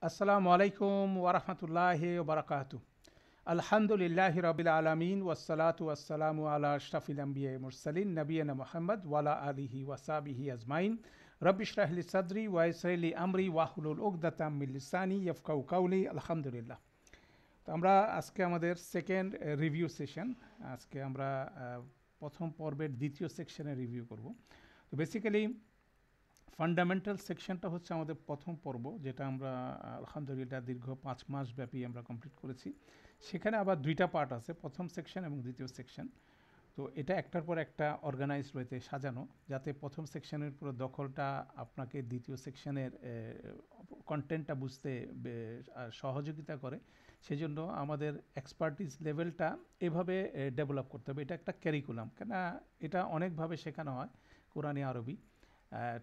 আসসালামু আলাইকুম ওরহমতুল্লাহি ওবরাকাতু। আলহামদুলিল্লাহি রাবিল আলামিন ওয়াসসালাতু ওয়াসসালামু আলা আশরাফিল আম্বিয়া মুরসালিন নবিয়িনা মুহাম্মদ ওয়ালা আলিহি ওয়াসাবিহি আজমাইন। রব্বি ইশরাহ লি সাদরি ওয়া ইয়াসসির লি আমরি ওয়াহলুল উকদাতাম মিন লিসানি ইয়াফকাহু কাওলি। আলহামদুলিল্লাহ। তো আমরা আজকে আমাদের সেকেন্ড রিভিউ সেশন। আজকে আমরা প্রথম পর্বের দ্বিতীয় সেকশনে রিভিউ করব। তো বেসিক্যালি ফান্ডামেন্টাল সেকশনটা হচ্ছে আমাদের প্রথম পর্ব, যেটা আমরা আলহামদুলিল্লাহ দীর্ঘ 5 মাস ব্যাপী আমরা কমপ্লিট করেছি। সেখানে আবার দুইটা পার্ট আছে, প্রথম সেকশন এবং দ্বিতীয় সেকশন। তো এটা একটার পর একটা অর্গানাইজ রয়েছে সাজানো, যাতে প্রথম সেকশনের পুরো দখলটা আপনাকে দ্বিতীয় সেকশনের কন্টেন্টটা বুঝতে সহযোগিতা করে। সেজন্য আমাদের এক্সপার্টিস লেভেলটা এভাবে ডেভেলপ করতে হবে। এটা একটা ক্যারিকুলাম, কেন এটা অনেকভাবে শেখানো হয়, কোরআনী আরবি।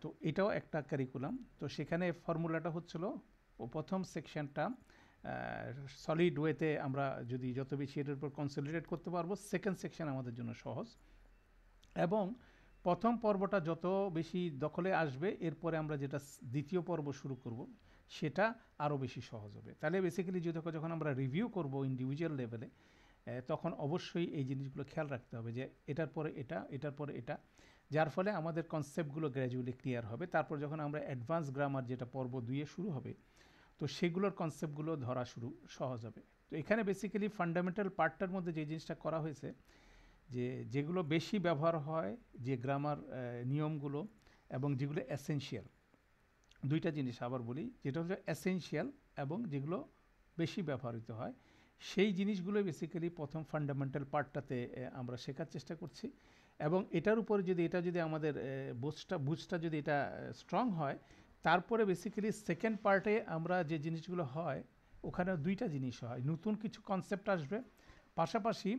তো এটাও একটা কারিকুলাম। তো সেখানে ফর্মুলাটা হচ্ছিল প্রথম সেকশনটা সলিড ওয়েতে আমরা যদি যত বেশি এটার উপর কনসলিডেট করতে পারবো, সেকেন্ড সেকশন আমাদের জন্য সহজ। এবং প্রথম পর্বটা যত বেশি দখলে আসবে, এরপরে আমরা যেটা দ্বিতীয় পর্ব শুরু করব সেটা আরও বেশি সহজ হবে। তাহলে বেসিক্যালি যখন আমরা রিভিউ করব ইন্ডিভিজুয়াল লেভেলে, তখন অবশ্যই এই জিনিসগুলো খেয়াল রাখতে হবে যে এটার পরে এটা, এটার পরে এটা, যার ফলে আমাদের কনসেপ্টগুলো গ্র্যাজুয়ালি ক্লিয়ার হবে। তারপর যখন আমরা অ্যাডভান্স গ্রামার, যেটা পর্ব 2-এ শুরু হবে, তো সেগুলোর কনসেপ্টগুলো ধরা সহজ হবে। তো এখানে বেসিক্যালি ফান্ডামেন্টাল পার্টটার মধ্যে যে জিনিসটা করা হয়েছে, যেগুলো বেশি ব্যবহার হয়, যে গ্রামার নিয়মগুলো এবং যেগুলো এসেনশিয়াল, দুইটা জিনিস আবার বলি, যেটা হচ্ছে এসেনশিয়াল এবং যেগুলো বেশি ব্যবহৃত হয়, সেই জিনিসগুলো বেসিক্যালি প্রথম ফান্ডামেন্টাল পার্টটাতে আমরা শেখার চেষ্টা করছি। এবং এটার উপরে এটা যদি আমাদের বুঝটা যদি এটা স্ট্রং হয়, তারপরে বেসিক্যালি সেকেন্ড পার্টে আমরা যে জিনিসগুলো হয়, ওখানে দুইটা জিনিস হয়, নতুন কিছু কনসেপ্ট আসবে, পাশাপাশি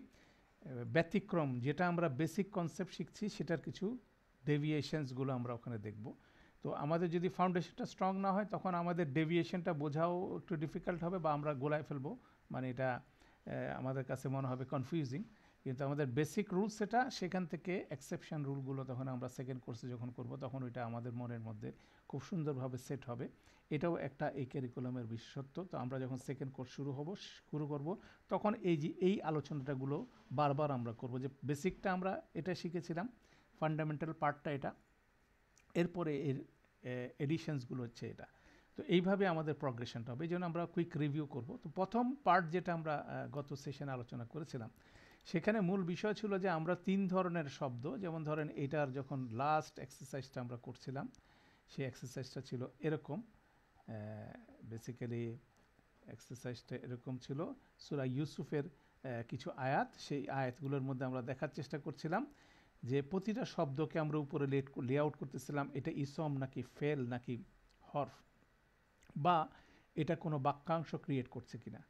ব্যতিক্রম, যেটা আমরা বেসিক কনসেপ্ট শিখছি সেটার কিছু ডেভিয়েশনসগুলো আমরা ওখানে দেখব। তো আমাদের যদি ফাউন্ডেশনটা স্ট্রং না হয়, তখন আমাদের ডেভিয়েশনটা বোঝাও একটু ডিফিকাল্ট হবে, বা আমরা গোলায় ফেলবো, মানে এটা আমাদের কাছে মনে হবে কনফিউজিং। কিন্তু আমাদের বেসিক রুলস সেটা, সেখান থেকে এক্সেপশন রুলগুলো তখন আমরা সেকেন্ড কোর্সে যখন করব, তখন ওইটা আমাদের মনের মধ্যে খুব সুন্দরভাবে সেট হবে। এটাও একটা এই ক্যারিকুলামের বিশেষত্ব। তো আমরা যখন সেকেন্ড কোর্স শুরু করব, তখন এই আলোচনাটাগুলো বারবার আমরা করব, যে বেসিকটা আমরা এটা শিখেছিলাম, ফান্ডামেন্টাল পার্টটা এটা, এরপরে এর এডিশনসগুলো হচ্ছে এটা। তো এইভাবে আমাদের প্রগ্রেশনটা হবে, এই জন্য আমরা কুইক রিভিউ করব। তো প্রথম পার্ট যেটা আমরা গত সেশনে আলোচনা করেছিলাম, সেখানে মূল বিষয় ছিল যে আমরা 3 ধরনের শব্দ, যেমন ধরেন এটার যখন লাস্ট এক্সারসাইজটা আমরা করছিলাম, সেই এক্সারসাইজটা ছিল এরকম। বেসিক্যালি এক্সারসাইজটা এরকম ছিল, সূরা ইউসুফের কিছু আয়াত, সেই আয়াতগুলোর মধ্যে আমরা দেখার চেষ্টা করছিলাম যে প্রতিটা শব্দকে আমরা উপরে লেআউট করতেছিলাম, এটা ইসম নাকি ফেল নাকি হরফ, বা এটা কোনো বাক্যাংশ ক্রিয়েট করছে কিনা।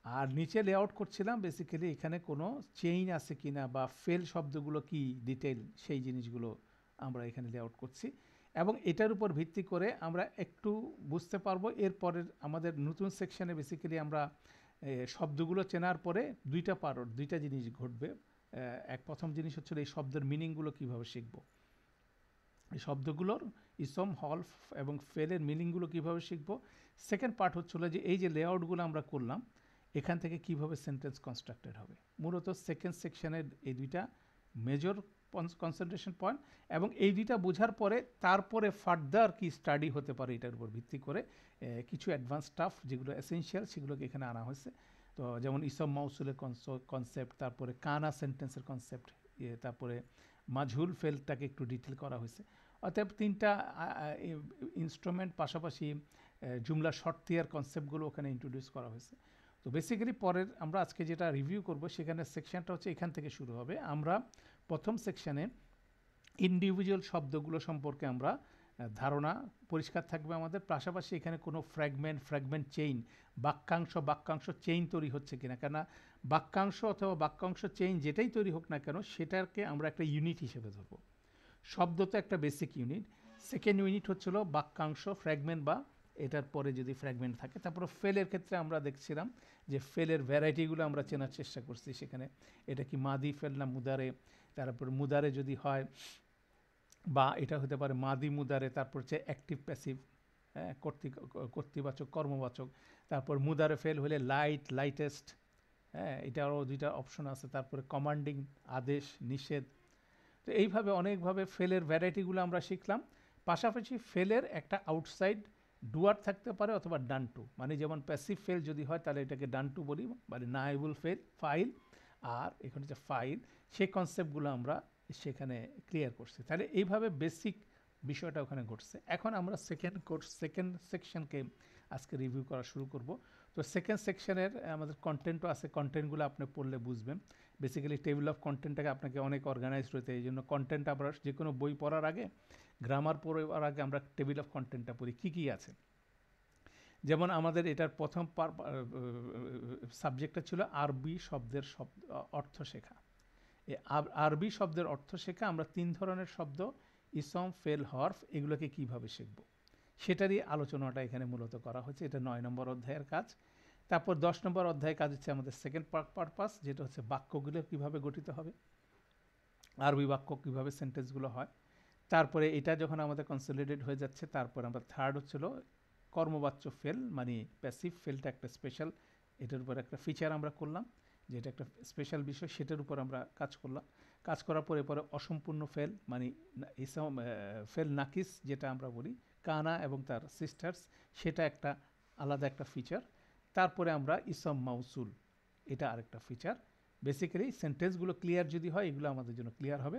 আর নিচে লেআউট করছিলাম বেসিক্যালি এখানে কোনো চেইন আছে কিনা, বা ফেল শব্দগুলো কি ডিটেইল, সেই জিনিসগুলো আমরা এখানে লেআউট করছি। এবং এটার উপর ভিত্তি করে আমরা একটু বুঝতে পারবো এরপরের আমাদের নতুন সেকশনে। বেসিক্যালি আমরা শব্দগুলো চেনার পরে দুইটা জিনিস ঘটবে। প্রথম জিনিস হচ্ছে এই শব্দের মিনিংগুলো কীভাবে শিখব, এই শব্দগুলোর ইসম, হলফ এবং ফেলের মিনিংগুলো কীভাবে শিখব। সেকেন্ড পার্ট হচ্ছিল যে এই যে লেআউটগুলো আমরা করলাম, এখান থেকে কিভাবে সেন্টেন্স কনস্ট্রাক্টেড হবে। মূলত সেকেন্ড সেকশনের এই দুইটা মেজর কনসেন্ট্রেশন পয়েন্ট, এবং এই দুইটা বোঝার পরে তারপরে ফার্দার কি স্টাডি হতে পারে, এটার উপর ভিত্তি করে কিছু অ্যাডভান্স স্টাফ যেগুলো এসেনশিয়াল, সেগুলোকে এখানে আনা হয়েছে। তো যেমন ইসম মাউসুলের কনসেপ্ট, তারপরে কানা সেন্টেন্সের কনসেপ্ট, তারপরে মাঝহুল ফেলটাকে একটু ডিটেল করা হয়েছে। অতএব 3টা ইনস্ট্রুমেন্ট, পাশাপাশি জুমলা শর্তিয়ার কনসেপ্টগুলো ওখানে ইন্ট্রোডিউস করা হয়েছে। তো বেসিক্যালি পরের আমরা আজকে যেটা রিভিউ করব, সেখানে সেকশনটা হচ্ছে এখান থেকে শুরু হবে। আমরা প্রথম সেকশনে ইন্ডিভিজুয়াল শব্দগুলো সম্পর্কে আমরা ধারণা পরিষ্কার থাকবে আমাদের, পাশাপাশি এখানে কোনো ফ্র্যাগমেন্ট চেইন, বাক্যাংশ চেইন তৈরি হচ্ছে কিনা, কেননা বাক্যাংশ অথবা বাক্যাংশ চেইন যেটাই তৈরি হোক না কেন, সেটাকে আমরা একটা ইউনিট হিসেবে ধরব। শব্দ তো একটা বেসিক ইউনিট, সেকেন্ড ইউনিট হচ্ছিল বাক্যাংশ, ফ্র্যাগমেন্ট, বা এটার পরে যদি ফ্র্যাগমেন্ট থাকে। তারপরে ফেলের ক্ষেত্রে আমরা দেখছিলাম যে ফেলের ভ্যারাইটিগুলো আমরা চেনার চেষ্টা করছি। সেখানে এটা কি মাদি ফেল না মুদারে, তারপর মুদারে যদি হয়, বা এটা হতে পারে মাদি মুদারে, তারপর হচ্ছে অ্যাক্টিভ প্যাসিভ, হ্যাঁ, কর্তৃবাচক, কর্মবাচক। তারপর মুদারে ফেল হলে লাইট, লাইটেস্ট, হ্যাঁ, এটারও দুইটা অপশন আছে। তারপরে কমান্ডিং, আদেশ, নিষেধ। তো এইভাবে অনেকভাবে ফেলের ভ্যারাইটিগুলো আমরা শিখলাম। পাশাপাশি ফেলের একটা আউটসাইড ডুয়ার থাকতে পারে অথবা ডান টু, মানে যেমন প্যাসিভ ফেল যদি হয় তাহলে এটাকে ডান টু বলি, মানে নায়েবল ফেল, ফাইল। আর এখানে যে ফাইল, সেই কনসেপ্টগুলো আমরা সেখানে ক্লিয়ার করছি। তাহলে এইভাবে বেসিক বিষয়টা ওখানে ঘটছে। এখন আমরা সেকেন্ড সেকশনকে আজকে রিভিউ করা শুরু করব। তো সেকেন্ড সেকশনের আমাদের কন্টেন্টও আছে, কন্টেন্টগুলো আপনি পড়লে বুঝবেন। বেসিক্যালি টেবিল অফ কন্টেন্টটাকে আপনাকে অনেক অর্গানাইজড হতে, এই জন্য কন্টেন্ট আমরা যে কোনো বই পড়ার আগে, গ্রামার পড়ার আগে আমরা টেবিল অফ কন্টেন্টটা পড়ি, কী কী আছে। যেমন আমাদের এটার প্রথম সাবজেক্টটা ছিল আরবি শব্দের অর্থ শেখা। এই আরবি শব্দের অর্থ শেখা, আমরা 3 ধরনের শব্দ, ইসম, ফেল, হরফ, এগুলোকে কিভাবে শিখব সেটারই আলোচনাটা এখানে মূলত করা হয়েছে। এটা 9 নম্বর অধ্যায়ের কাজ। তারপর 10 নম্বর অধ্যায়ের কাজ হচ্ছে আমাদের সেকেন্ড পারপাস, যেটা হচ্ছে বাক্যগুলো কিভাবে গঠিত হবে, আরবি বাক্য কিভাবে সেন্টেন্সগুলো হয়। তারপরে এটা যখন আমাদের কনসলিডেট হয়ে যাচ্ছে, তারপর আমরা থার্ড হচ্ছিল কর্মবাচ্য ফেল, মানে প্যাসিভ ফেলটা একটা স্পেশাল, এটার উপর একটা ফিচার আমরা করলাম, যেটা একটা স্পেশাল বিষয়, সেটার উপর আমরা কাজ করলাম। কাজ করার পরে অসম্পূর্ণ ফেল, মানে ফেল নাকিস যেটা আমরা বলি, কানা এবং তার সিস্টার্স, সেটা একটা আলাদা একটা ফিচার। তারপরে আমরা ইসম মাউসুল, এটা আরেকটা ফিচার। বেসিক্যালি সেন্টেন্সগুলো ক্লিয়ার যদি হয়, এগুলো আমাদের জন্য ক্লিয়ার হবে।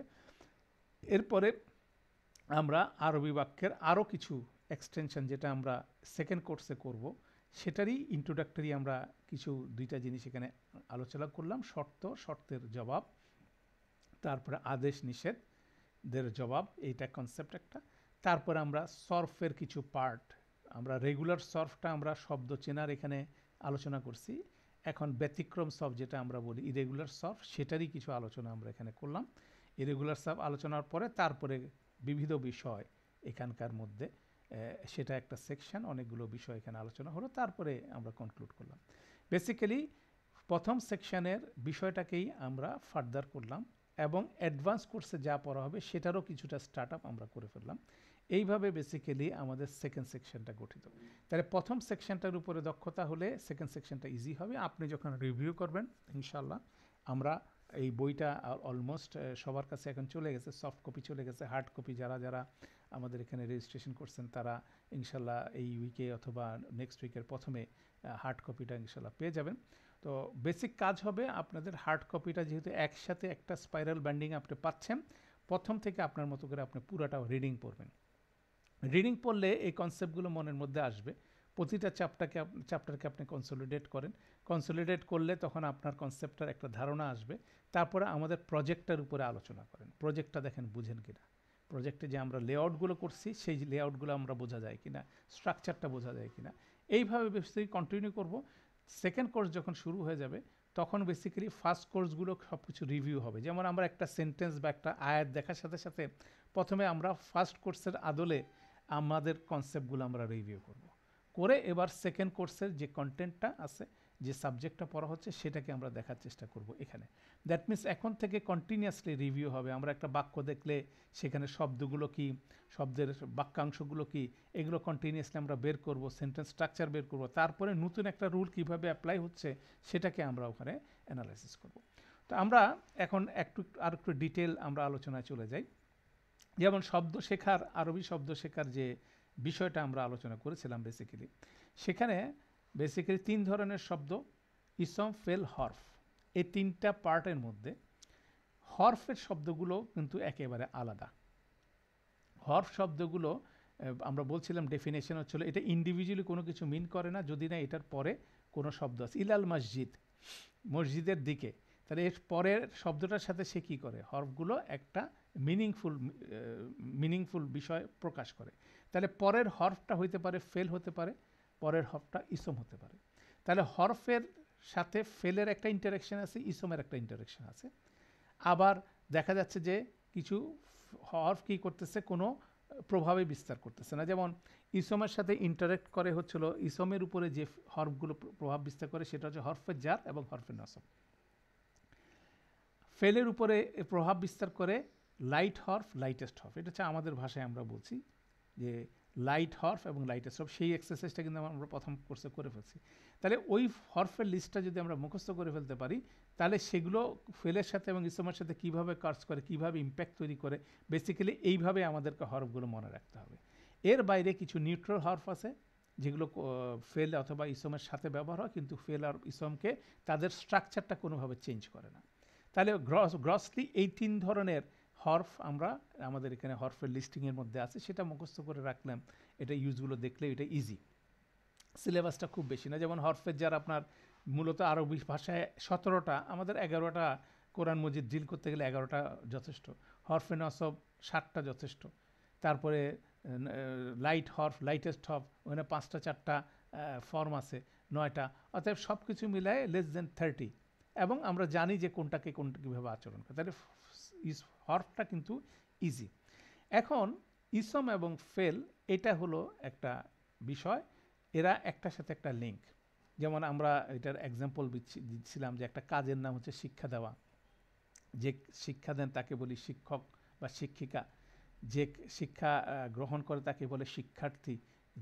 এরপরে আমরা আরবি বাক্যের আরও কিছু এক্সটেনশন, যেটা আমরা সেকেন্ড কোর্সে করব, সেটারই ইন্ট্রোডাক্টরি আমরা কিছু 2টা জিনিস এখানে আলোচনা করলাম। শর্তের জবাব, তারপরে আদেশ নিষেধের জবাব, এইটা কনসেপ্ট একটা। তারপরে আমরা সর্ফের কিছু পার্ট, আমরা রেগুলার সর্ফটা আমরা শব্দ চেনার এখানে আলোচনা করছি। এখন ব্যতিক্রম সর্ফ যেটা আমরা বলি, ইরেগুলার সর্ফ, সেটারই কিছু আলোচনা আমরা এখানে করলাম। ইরেগুলার সর্ফ আলোচনার পরে তারপরে বিবিধ বিষয় এখানকার মধ্যে, সেটা একটা সেকশন, অনেকগুলো বিষয় এখানে আলোচনা হলো। তারপরে আমরা কনক্লুড করলাম। বেসিক্যালি প্রথম সেকশনের বিষয়টাকেই আমরা ফার্দার করলাম, এবং অ্যাডভান্স কোর্সে যা পড়া হবে সেটারও কিছুটা স্টার্ট আপ আমরা করে ফেললাম। এইভাবে বেসিক্যালি আমাদের সেকেন্ড সেকশনটা গঠিত। তাহলে প্রথম সেকশনটার উপরে দক্ষতা হলে সেকেন্ড সেকশনটা ইজি হবে। আপনি যখন রিভিউ করবেন, ইনশাল্লাহ আমরা এই বইটা অলমোস্ট সবার কাছে এখন চলে গেছে, সফট কপি চলে গেছে। হার্ড কপি যারা আমাদের এখানে রেজিস্ট্রেশন করছেন, তারা ইনশাল্লাহ এই উইকে অথবা নেক্সট উইকের প্রথমে হার্ড কপিটা ইনশাল্লাহ পেয়ে যাবেন। তো বেসিক কাজ হবে আপনাদের, হার্ড কপিটা যেহেতু একসাথে একটা স্পাইরাল ব্যান্ডিং আপনি পাচ্ছেন, প্রথম থেকে আপনার মতো করে আপনি পুরাটা রিডিং পড়বেন। রিডিং পড়লে এই কনসেপ্টগুলো মনের মধ্যে আসবে। প্রতিটা চ্যাপ্টারকে আপনি কনসলিডেট করলে তখন আপনার কনসেপ্টটার একটা ধারণা আসবে। তারপরে আমাদের প্রজেক্টটার উপরে আলোচনা করেন, প্রজেক্টটা দেখেন বুঝেন কিনা, প্রজেক্টে যে আমরা লেআউটগুলো করছি সেই লেআউটগুলো আমরা বোঝা যায় কিনা, স্ট্রাকচারটা বোঝা যায় কিনা। এইভাবে বেসিক্যালি কন্টিনিউ করব। সেকেন্ড কোর্স যখন শুরু হয়ে যাবে, তখন বেসিক্যালি ফার্স্ট কোর্সগুলো সব কিছু রিভিউ হবে। যেমন আমরা একটা সেন্টেন্স বা একটা আয়াত দেখার সাথে সাথে প্রথমে আমরা ফার্স্ট কোর্সের আদলে আমাদের কনসেপ্টগুলো আমরা রিভিউ করে এবার সেকেন্ড কোর্সের যে কন্টেন্টটা আছে, যে সাবজেক্টটা পড়া হচ্ছে, সেটাকে আমরা দেখার চেষ্টা করব এখানে। দ্যাট মিনস এখন থেকে কন্টিনিউয়াসলি রিভিউ হবে। আমরা একটা বাক্য দেখলে সেখানে শব্দগুলো কি, শব্দের বাক্যাংশগুলো কি, এগুলো কন্টিনিউয়াসলি আমরা বের করব, সেন্টেন্স স্ট্রাকচার বের করব। তারপরে নতুন একটা রুল কিভাবে অ্যাপ্লাই হচ্ছে সেটাকে আমরা ওখানে অ্যানালাইসিস করব। তো আমরা এখন আর একটু ডিটেল আমরা আলোচনায় চলে যাই। যেমন আরবি শব্দ শেখার যে বিষয়টা আমরা আলোচনা করেছিলাম, সেখানে বেসিক্যালি 3 ধরনের শব্দ, ইসম, ফেল, হরফ। এই 3টা পার্টের মধ্যে হরফের শব্দগুলো কিন্তু একেবারে আলাদা। হরফ শব্দগুলো আমরা বলছিলাম ডেফিনেশন হচ্ছিল, এটা ইন্ডিভিজুয়ালি কোনো কিছু মিন করে না যদি না এটার পরে কোনো শব্দ আছে। ইলাল মসজিদ, মসজিদের দিকে, তাহলে এর পরের শব্দটার সাথে সে কী করে, হরফগুলো একটা মিনিংফুল বিষয় প্রকাশ করে। তাহলে পরের হরফটা হইতে পারে ফেল, হতে পারে পরের হরফটা ইসম হতে পারে। তাহলে হরফের সাথে ফেলের একটা ইন্টারেকশন আছে, ইসমের একটা ইন্টারেকশন আছে। আবার দেখা যাচ্ছে যে কিছু হরফ কী করতেছে, কোনো প্রভাবে বিস্তার করতেছে না। যেমন ইসমের সাথে ইন্টারেক্ট করে হচ্ছিল, ইসমের উপরে যে হরফগুলো প্রভাব বিস্তার করে সেটা হচ্ছে হরফের জার এবং হরফের নসব। ফেলের উপরে প্রভাব বিস্তার করে লাইট হরফ, লাইটেস্ট হরফ। এটা হচ্ছে আমাদের ভাষায় আমরা বলছি যে লাইট হরফ এবং লাইটেস্ট হরফ, সেই এক্সারসাইজটা কিন্তু আমরা প্রথম কোর্সে করে ফেলছি। তাহলে ওই হরফের লিস্টটা যদি আমরা মুখস্থ করে ফেলতে পারি, তাহলে সেগুলো ফেলের সাথে এবং ইসমের সাথে কীভাবে কাজ করে, কীভাবে ইম্প্যাক্ট তৈরি করে, বেসিক্যালি এইভাবে আমাদেরকে হরফগুলো মনে রাখতে হবে। এর বাইরে কিছু নিউট্রাল হরফ আছে যেগুলো ফেল অথবা ইসমের সাথে ব্যবহার হয়, কিন্তু ফেল আর ইসমকে তাদের স্ট্রাকচারটা কোনোভাবে চেঞ্জ করে না। তাহলে গ্রসলি এই 3 ধরনের হরফ আমরা আমাদের এখানে হরফের লিস্টিংয়ের মধ্যে আছে, সেটা মুখস্থ করে রাখলাম, এটা ইউজগুলো দেখলে এটা ইজি। সিলেবাসটা খুব বেশি না, যেমন হরফের যার আপনার মূলত আরবি ভাষায় 17টা, আমাদের 11টা কোরআন মজিদ ডিল করতে গেলে 11টা যথেষ্ট। হরফে নসব 7টা যথেষ্ট। তারপরে লাইট হরফ, লাইটেস্ট হরফ, ওখানে 5টা 4টা ফর্ম আছে, 9টা, অতএব সব কিছু মিলায় লেস দেন 30। এবং আমরা জানি যে কোনটা কীভাবে আচরণ করে, তাহলে হরফটা কিন্তু ইজি। এখন ইসম এবং ফেল এটা হলো একটা বিষয়, এরা একটার সাথে একটা লিঙ্ক। যেমন আমরা এটার এক্সাম্পল দিচ্ছিলাম যে একটা কাজের নাম হচ্ছে শিক্ষা দেওয়া, যে শিক্ষা দেন তাকে বলি শিক্ষক বা শিক্ষিকা, যে শিক্ষা গ্রহণ করে তাকে বলে শিক্ষার্থী,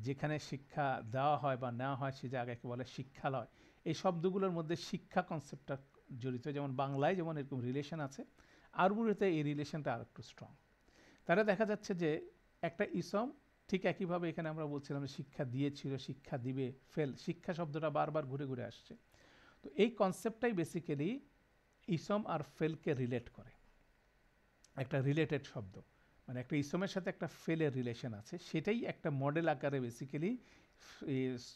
যেখানে শিক্ষা দেওয়া হয় বা নেওয়া হয় সে জায়গাকে বলে শিক্ষালয়। এই শব্দগুলোর মধ্যে শিক্ষা কনসেপ্টটা জড়িত, যেমন বাংলায় যেমন এরকম রিলেশন আছে, আরবিতে এই রিলেশনটা আর একটু স্ট্রং। তাহলে দেখা যাচ্ছে যে একটা ইসম ঠিক একইভাবে এখানে আমরা বলছিলাম শিক্ষা দিয়েছিল, শিক্ষা দিবে, ফেল, শিক্ষা শব্দটা বারবার ঘুরে ঘুরে আসছে। তো এই কনসেপ্টটাই বেসিক্যালি ইসম আর ফেলকে রিলেট করে, একটা রিলেটেড শব্দ, মানে একটা ইসমের সাথে একটা ফেলের রিলেশন আছে, সেটাই একটা মডেল আকারে বেসিক্যালি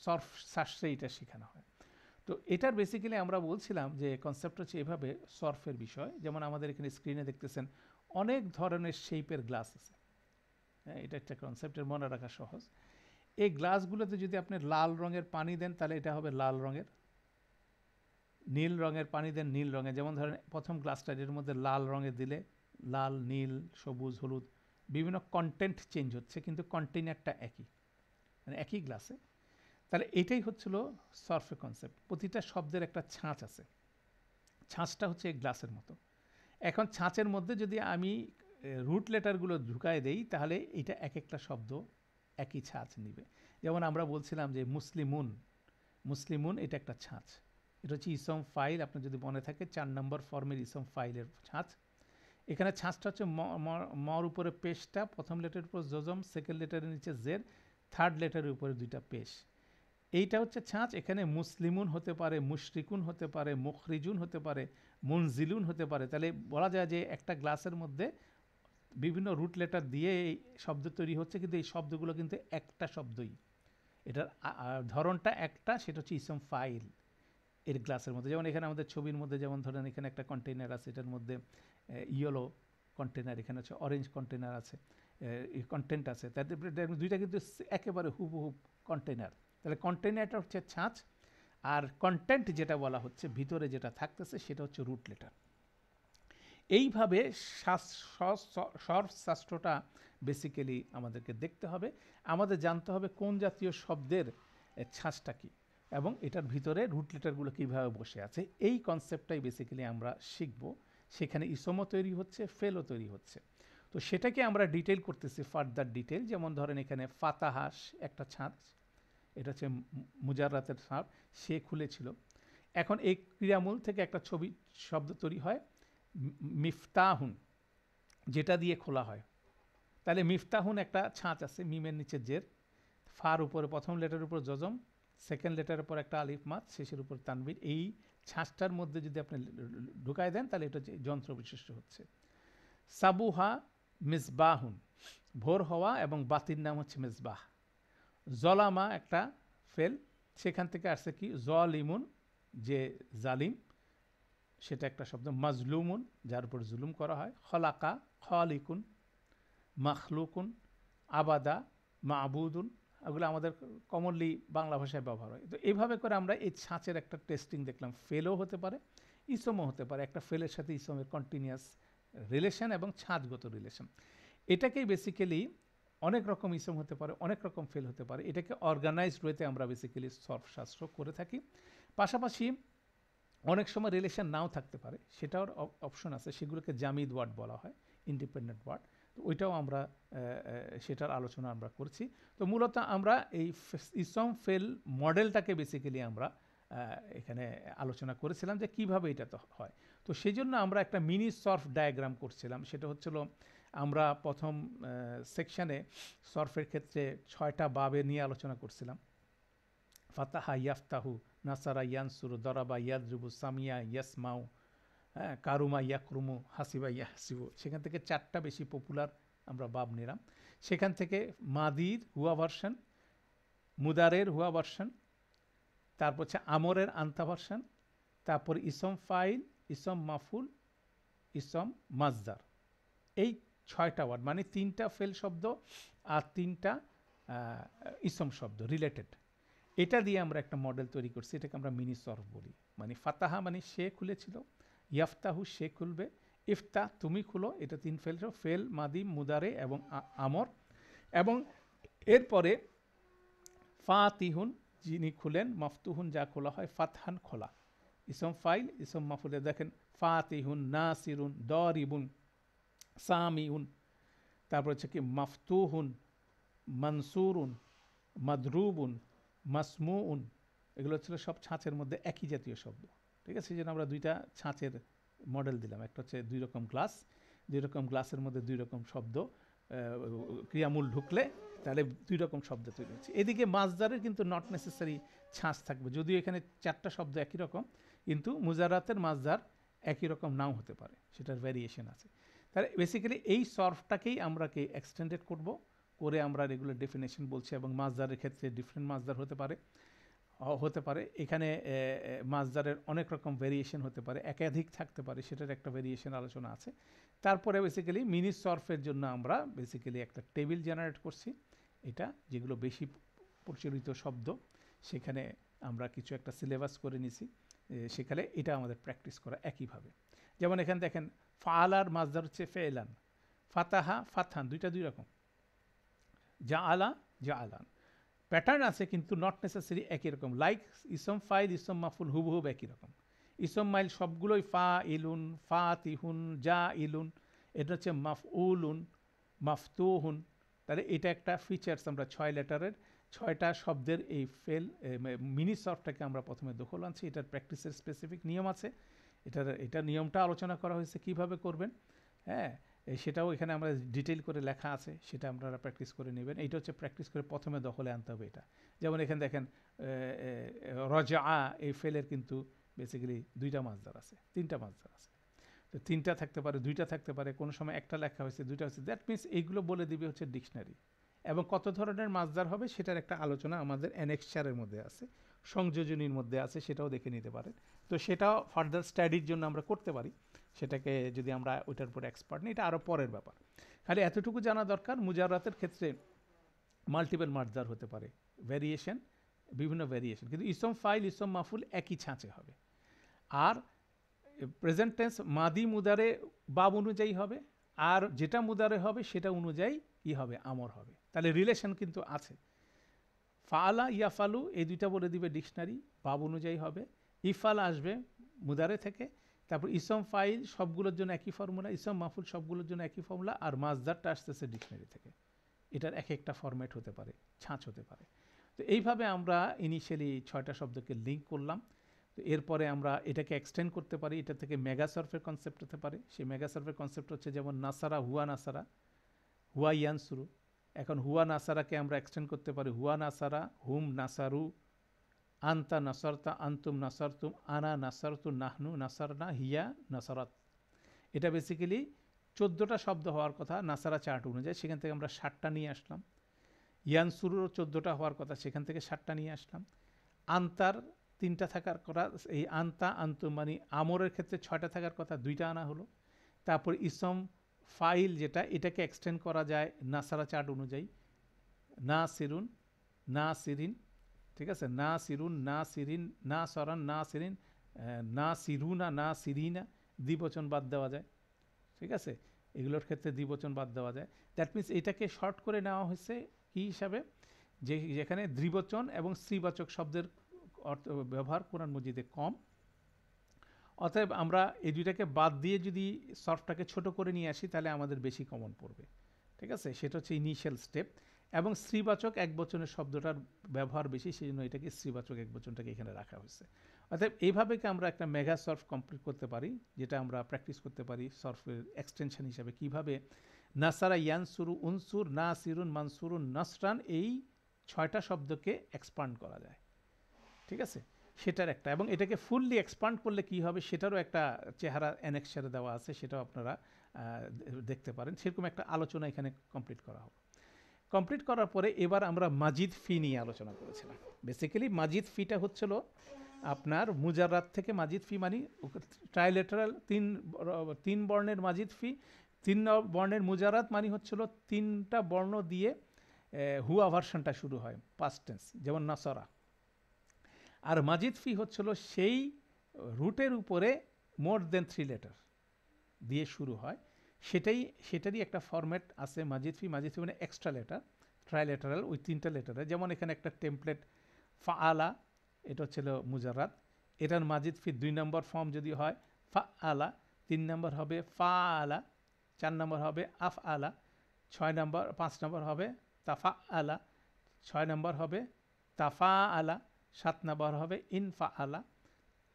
সরফ শাস্ত্রে এটা শেখানো হয়। তো এটার বেসিক্যালি আমরা বলছিলাম যে কনসেপ্ট হচ্ছে এভাবে সরফের বিষয়, যেমন আমাদের এখানে স্ক্রিনে দেখতেছেন অনেক ধরনের শেপের গ্লাস আছে। হ্যাঁ, এটা একটা কনসেপ্টের মনে রাখা সহজ। এই গ্লাসগুলোতে যদি আপনি লাল রঙের পানি দেন তাহলে এটা হবে লাল রঙের, নীল রঙের পানি দেন নীল রঙের, যেমন ধরেন প্রথম গ্লাসটা এর মধ্যে লাল রঙের দিলে লাল, নীল, সবুজ, হলুদ, বিভিন্ন কন্টেন্ট চেঞ্জ হচ্ছে, কিন্তু কন্টেইনারটা একই, মানে একই গ্লাসে। তাহলে এটাই হচ্ছিল সরফের কনসেপ্ট। প্রতিটা শব্দের একটা ছাঁচ আছে, ছাঁচটা হচ্ছে এই গ্লাসের মতো। এখন ছাঁচের মধ্যে যদি আমি রুট লেটারগুলো ঢুকায় দেই তাহলে এটা এক একটা শব্দ একই ছাঁচ নিবে। যেমন আমরা বলছিলাম যে মুসলিমুন, মুসলিমুন এটা একটা ছাঁচ, এটা হচ্ছে ইসম ফাইল, আপনার যদি মনে থাকে 4 নম্বর ফর্মের ইসম ফাইলের ছাঁচ। এখানে ছাঁচটা হচ্ছে মর উপরে পেশটা, প্রথম লেটারের উপর জজম, সেকেন্ড লেটারের নিচে জের, থার্ড লেটারের উপরে 2টা পেশ, এইটা হচ্ছে ছাঁচ। এখানে মুসলিমুন হতে পারে, মুশরিকুন হতে পারে, মুখরিজুন হতে পারে, মুনজিলুন হতে পারে। তাহলে বলা যায় যে একটা গ্লাসের মধ্যে বিভিন্ন রুট লেটার দিয়ে এই শব্দ তৈরি হচ্ছে, কিন্তু এই শব্দগুলো কিন্তু একটা শব্দই, এটার ধরনটা একটা, সেটা হচ্ছে ইসম ফাইল এর গ্লাসের মধ্যে। যেমন এখানে আমাদের ছবির মধ্যে যেমন ধরেন এখানে একটা কন্টেইনার আছে, এটার মধ্যে ইয়েলো কন্টেইনার, এখানে হচ্ছে অরেঞ্জ কন্টেইনার আছে, কন্টেন্ট আছে, তাদের দুইটা কিন্তু একেবারে হুবহুব কন্টেইনার। তাহলে কন্টেইনারটা হচ্ছে ছাঁচ, আর কন্টেন্ট যেটা বলা হচ্ছে ভিতরে যেটা থাকতেছে সেটা হচ্ছে রুট লেটার। এইভাবে সরফ শাস্ত্রটা বেসিক্যালি আমাদেরকে দেখতে হবে, আমাদের জানতে হবে কোন জাতীয় শব্দের ছাঁচটা কী এবং এটার ভিতরে রুট লেটারগুলো কীভাবে বসে আছে। এই কনসেপ্টটাই বেসিক্যালি আমরা শিখব। সেখানে ইসমও তৈরি হচ্ছে, ফেলও তৈরি হচ্ছে। তো সেটাকে আমরা ডিটেল করতেছি, ফার্দার ডিটেল। যেমন ধরেন এখানে ফাতাহাস একটা ছাঁচ, এটা হচ্ছে মুজাররাতের ছাঁচ, সে খুলেছিল। এখন এই ক্রিয়ামূল থেকে একটা শব্দ তৈরি হয় মিফতাহুন, যেটা দিয়ে খোলা হয়। তাহলে মিফতাহুন একটা ছাঁচ আছে, মিমের নিচে জের, ফার উপরে প্রথম লেটারের উপর জজম, সেকেন্ড লেটারের উপর একটা আলিফ মাদ, শেষের উপর তানবির। এই ছাঁচটার মধ্যে যদি আপনি ঢুকায় দেন তাহলে এটা হচ্ছে যন্ত্র বিশিষ্ট হচ্ছে। সাবুহা মিসবাহুন, ভোর হওয়া এবং বাতির নাম হচ্ছে মিসবাহ। জলামা একটা ফেল, সেখান থেকে আসছে কি জলিমুন, যে জালিম, সেটা একটা শব্দ। মাজলুমুন, যার উপর জুলুম করা হয়। খলাকা, খলিকুন, মাখলুকুন, আবাদা, মাবুদুন, এগুলো আমাদের কমনলি বাংলা ভাষায় ব্যবহার হয়। তো এইভাবে করে আমরা এই ছাঁচের একটা টেস্টিং দেখলাম। ফেলও হতে পারে, ইসমও হতে পারে, একটা ফেলের সাথে ইসমের কন্টিনিউয়াস রিলেশন এবং ছাঁচগত রিলেশন। এটাকেই বেসিক্যালি অনেক রকম ইসম হতে পারে, অনেক রকম ফেল হতে পারে। এটাকে অর্গানাইজড ওয়েতে আমরা বেসিক্যালি সরফশাস্ত্র করে থাকি। পাশাপাশি অনেক সময় রিলেশন নাও থাকতে পারে, সেটাও অপশন আছে, সেগুলোকে জামিদ ওয়ার্ড বলা হয়, ইন্ডিপেন্ডেন্ট ওয়ার্ড। ওইটাও আমরা সেটার আলোচনা আমরা করছি। তো মূলত আমরা এই ইসম ফেল মডেলটাকে বেসিক্যালি আমরা এখানে আলোচনা করেছিলাম যে কিভাবে এটা তো হয়। তো সেই জন্য আমরা একটা মিনি সর্ফ ডায়াগ্রাম করছিলাম। সেটা হচ্ছিল আমরা প্রথম সেকশানে সর্ফের ক্ষেত্রে 6টা বাবে নিয়ে আলোচনা করছিলাম। ফাতাহা ইয়াফতাহু, নাসারা ইয়ানসুরু, দরাবা ইয়াদরিবু, সামিয়া ইয়াসমাউ, হ্যাঁ, কারুমা ইয়াকরুমু, হাসিবা ইয়াহসিবু। সেখান থেকে 4টা বেশি পপুলার আমরা বাব নিলাম। সেখান থেকে মাদির হুয়া ভার্সন, মুদারের হুয়া ভার্সন, তারপর হচ্ছে আমরের আন্তা ভার্সন, তারপর ইসম ফাইল, ইসম মাফুল, ইসম মাজদার। এই 6টা ওয়ার্ড, মানে 3টা ফেল শব্দ আর 3টা ইসম শব্দ রিলেটেড। এটা দিয়ে আমরা একটা মডেল তৈরি করছি, এটাকে আমরা মিনি সর্ফ বলি। মানে ফাতাহা মানে সে খুলেছিল, ইয়াফতাহু সে খুলবে, ইফতা তুমি খুলো, এটা 3 ফেল, ফেল মাদি মুদারে এবং আমর। এবং এরপরে ফাতিহুন যিনি খুলেন, মাফতুহুন যা খোলা হয়, ফাতহান খোলা। ইসম ফাইল, ইসম মাফুলে দেখেন ফাতিহুন, নাসিরুন, দরিবুন, সামিউন, তারপর হচ্ছে কি মাফতুহুন, মনসুরুন, মাদরুবুন, মাসমুউন। এগুলো ছিল সব ছাঁচের মধ্যে একই জাতীয় শব্দ। ঠিক আছে, সেই জন্য আমরা 2টা ছাঁচের মডেল দিলাম। একটা হচ্ছে 2 রকম গ্লাস, 2 রকম গ্লাসের মধ্যে 2 রকম শব্দ ক্রিয়ামূল ঢুকলে তাহলে 2 রকম শব্দ তৈরি হচ্ছে। এদিকে মাজদারের কিন্তু নট নেসেসারি ছাঁচ থাকবে, যদিও এখানে 4টা শব্দ একই রকম, কিন্তু মুজারাতের মাজদার একই রকম নাও হতে পারে, সেটার ভ্যারিয়েশন আছে। তাহলে বেসিক্যালি এই সর্ফটাকেই আমরা এক্সটেন্ডেড করব, করে আমরা রেগুলার ডেফিনেশন বলছি। এবং মাজদারের ক্ষেত্রে ডিফারেন্ট মাজদার হতে পারে এখানে মাজদারের অনেক রকম ভেরিয়েশন হতে পারে, একাধিক থাকতে পারে, সেটার একটা ভেরিয়েশন আলোচনা আছে। তারপরে বেসিক্যালি মিনি সর্ফের জন্য আমরা বেসিক্যালি একটা টেবিল জেনারেট করছি, এটা যেগুলো বেশি প্রচলিত শব্দ সেখানে আমরা কিছু একটা সিলেবাস করে নিছি, সেখানে এটা আমাদের প্র্যাকটিস করা একইভাবে। যেমন এখানে দেখেন ফালার মাজদার হচ্ছে ফেলান, ফাতাহা ফাতহান, 2টা 2 রকম, যা আলা যা আলান। প্যাটার্ন আছে কিন্তু নট নেসেসারি একই রকম। লাইক ইসম ফাইল, ইসম মাফুল হুবহুব একই রকম। ইসম মাইল সবগুলোই ফা ইলুন, ফা তিহুন, যা ইলুন, এটা হচ্ছে মাফউলুন, মাফতুহুন। তাহলে এটা একটা ফিচার্স। আমরা 6 লেটারের 6টা শব্দের এই ফেল মিনি সর্ফটাকে আমরা প্রথমে দখল আনছি। এটার প্র্যাকটিসের স্পেসিফিক নিয়ম আছে, এটার নিয়মটা আলোচনা করা হয়েছে কিভাবে করবেন। হ্যাঁ, সেটাও এখানে আমরা ডিটেইল করে লেখা আছে, সেটা আপনারা প্র্যাকটিস করে নেবেন। এইটা হচ্ছে প্র্যাকটিস করে প্রথমে দখলে আনতে হবে এটা। যেমন এখানে দেখেন রজা, এই ফেলের কিন্তু বেসিক্যালি 2টা মাজদার আছে, 3টা মাজদার আছে। তো 3টা থাকতে পারে, 2টা থাকতে পারে, কোনো সময় একটা লেখা হয়েছে, 2টা হয়েছে। দ্যাট মিনস এইগুলো বলে দিবে হচ্ছে ডিকশনারি। এবং কত ধরনের মাজদার হবে সেটার একটা আলোচনা আমাদের অ্যানেক্সারের মধ্যে আছে, সংযোজনীর মধ্যে আছে, সেটাও দেখে নিতে পারেন। তো সেটাও ফার্দার স্টাডির জন্য আমরা করতে পারি, সেটাকে যদি আমরা ওইটার উপর এক্সপার্ট নিই, এটা আরও পরের ব্যাপার। খালি এতটুকু জানা দরকার, মুজারাতের ক্ষেত্রে মাল্টিপল মাজদার হতে পারে, ভ্যারিয়েশন, বিভিন্ন ভ্যারিয়েশন, কিন্তু ইসম ফাইল, ইসম মাফুল একই ছাঁচে হবে। আর প্রেজেন্ট টেন্স মাদি মুদারে বাব অনুযায়ী হবে, আর যেটা মুদারে হবে সেটা অনুযায়ী কি হবে, আমর হবে। তাহলে রিলেশন কিন্তু আছে। ফালা ইয়াফালু এই 2টা বলে দিবে ডিকশনারি, বাব অনুযায়ী হবে। ইফাল আসবে মুদারে থেকে, তারপর ইসম ফাইল সবগুলোর জন্য একই ফর্মুলা, ইসম মাফুল সবগুলোর জন্য একই ফর্মুলা, আর মাজদারটা আসতেছে ডিকশনারি থেকে। এটার এক একটা ফরম্যাট হতে পারে, ছাঁচ হতে পারে। তো এইভাবে আমরা ইনিশিয়ালি 6টা শব্দকে লিঙ্ক করলাম। তো এরপরে আমরা এটাকে এক্সটেন্ড করতে পারি, এটা থেকে মেগা সার্ফের কনসেপ্ট হতে পারে। সেই মেগা সার্ফের কনসেপ্ট হচ্ছে যেমন নাসারা, হুয়া নাসারা, হুয়া ইয়ানসুরু। এখন হুয়া নাসারাকে আমরা এক্সটেন্ড করতে পারি হুয়া নাসারা, হুম নাসারু, আন্তা নাসারতা, আন্তুম নাসারতুম, আনা নাসারতু, নাহনু নাসারনা, হিয়া নাসারাত। এটা বেসিক্যালি 14টা শব্দ হওয়ার কথা নাসারা চার্ট অনুযায়ী, সেখান থেকে আমরা 7টা নিয়ে আসলাম। ইয়ানসুরুরও 14টা হওয়ার কথা, সেখান থেকে 7টা নিয়ে আসলাম। আন্তার 3টা থাকার কথা, এই আন্তা আন্তুম মানে আমরের ক্ষেত্রে 6টা থাকার কথা, 2টা আনা হলো। তারপর ইসম ফাইল যেটা, এটাকে এক্সটেন্ড করা যায় নাসারা চার্ট অনুযায়ী, না সিরুন, না সিরিন, ঠিক আছে, না সিরুন, না সিরিন, না সরান, না সিরিন, না সিরুনা, না সিরিনা, দ্বিবচন বাদ দেওয়া যায়। ঠিক আছে, এগুলোর ক্ষেত্রে দ্বিবচন বাদ দেওয়া যায়। দ্যাট মিনস এটাকে শর্ট করে নেওয়া হয়েছে কী হিসাবে, যেখানে দ্বিবচন এবং স্ত্রীবাচক শব্দের অর্থ ব্যবহার কোরআন মজিদে কম, অতএব আমরা এই দুইটাকে বাদ দিয়ে যদি সর্ফটাকে ছোট করে নিয়ে আসি তাহলে আমাদের বেশি কমন পড়বে। ঠিক আছে, সেটা হচ্ছে ইনিশিয়াল স্টেপ। এবং স্ত্রীবাচক একবচনের শব্দটার ব্যবহার বেশি, সেই জন্য এটাকে স্ত্রীবাচক একবচনটাকে এখানে রাখা হয়েছে। অর্থাৎ এইভাবে কি আমরা একটা মেগা সর্ফ কমপ্লিট করতে পারি, যেটা আমরা প্র্যাকটিস করতে পারি সর্ফের এক্সটেনশন হিসাবে। কিভাবে নাসারা ইয়ানসুরু উনসুর নাসিরুন মানসুরুন নাসরান, এই 6টা শব্দকে এক্সপান্ড করা যায়। ঠিক আছে, সেটার একটা, এবং এটাকে ফুললি এক্সপান্ড করলে কি হবে সেটারও একটা চেহারা অ্যানেক্সারে দেওয়া আছে, সেটাও আপনারা দেখতে পারেন। সেরকম একটা আলোচনা এখানে কমপ্লিট করা হবে। কমপ্লিট করার পরে এবার আমরা মাজিদ ফি নিয়ে আলোচনা করেছিলাম। বেসিক্যালি মাজিদ ফিটা হচ্ছিল আপনার মুজাররাত থেকে মাজিদ ফি মানে ট্রাইলেটারাল, তিন বর্ণের মাজিদ ফি, 3 বর্ণের মুজাররাত মানে হচ্ছিল 3টা বর্ণ দিয়ে হুয়া ভার্সনটা শুরু হয়, পাস্ট টেন্স, যেমন নাসরা। আর মাজিদ ফি হচ্ছিল সেই রুটের উপরে মোর দেন 3 লেটার দিয়ে শুরু হয়, সেটারই একটা ফরম্যাট আছে মাজিদ ফি। মাজিদ ফি মানে এক্সট্রা লেটার, ট্রাইলেটারাল, ওই 3টা লেটারে। যেমন এখানে একটা টেমপ্লেট ফাআলা, এটা হচ্ছিল মুজাররাত, এটার মাজিদ ফি 2 নম্বর ফর্ম যদি হয় ফাআলা, 3 নম্বর হবে ফাআলা, 4 নম্বর হবে আফআলা, 5 নম্বর হবে তাফাআলা, 6 নম্বর হবে তাফাআলা, 7 নম্বর হবে ইনফাআলা,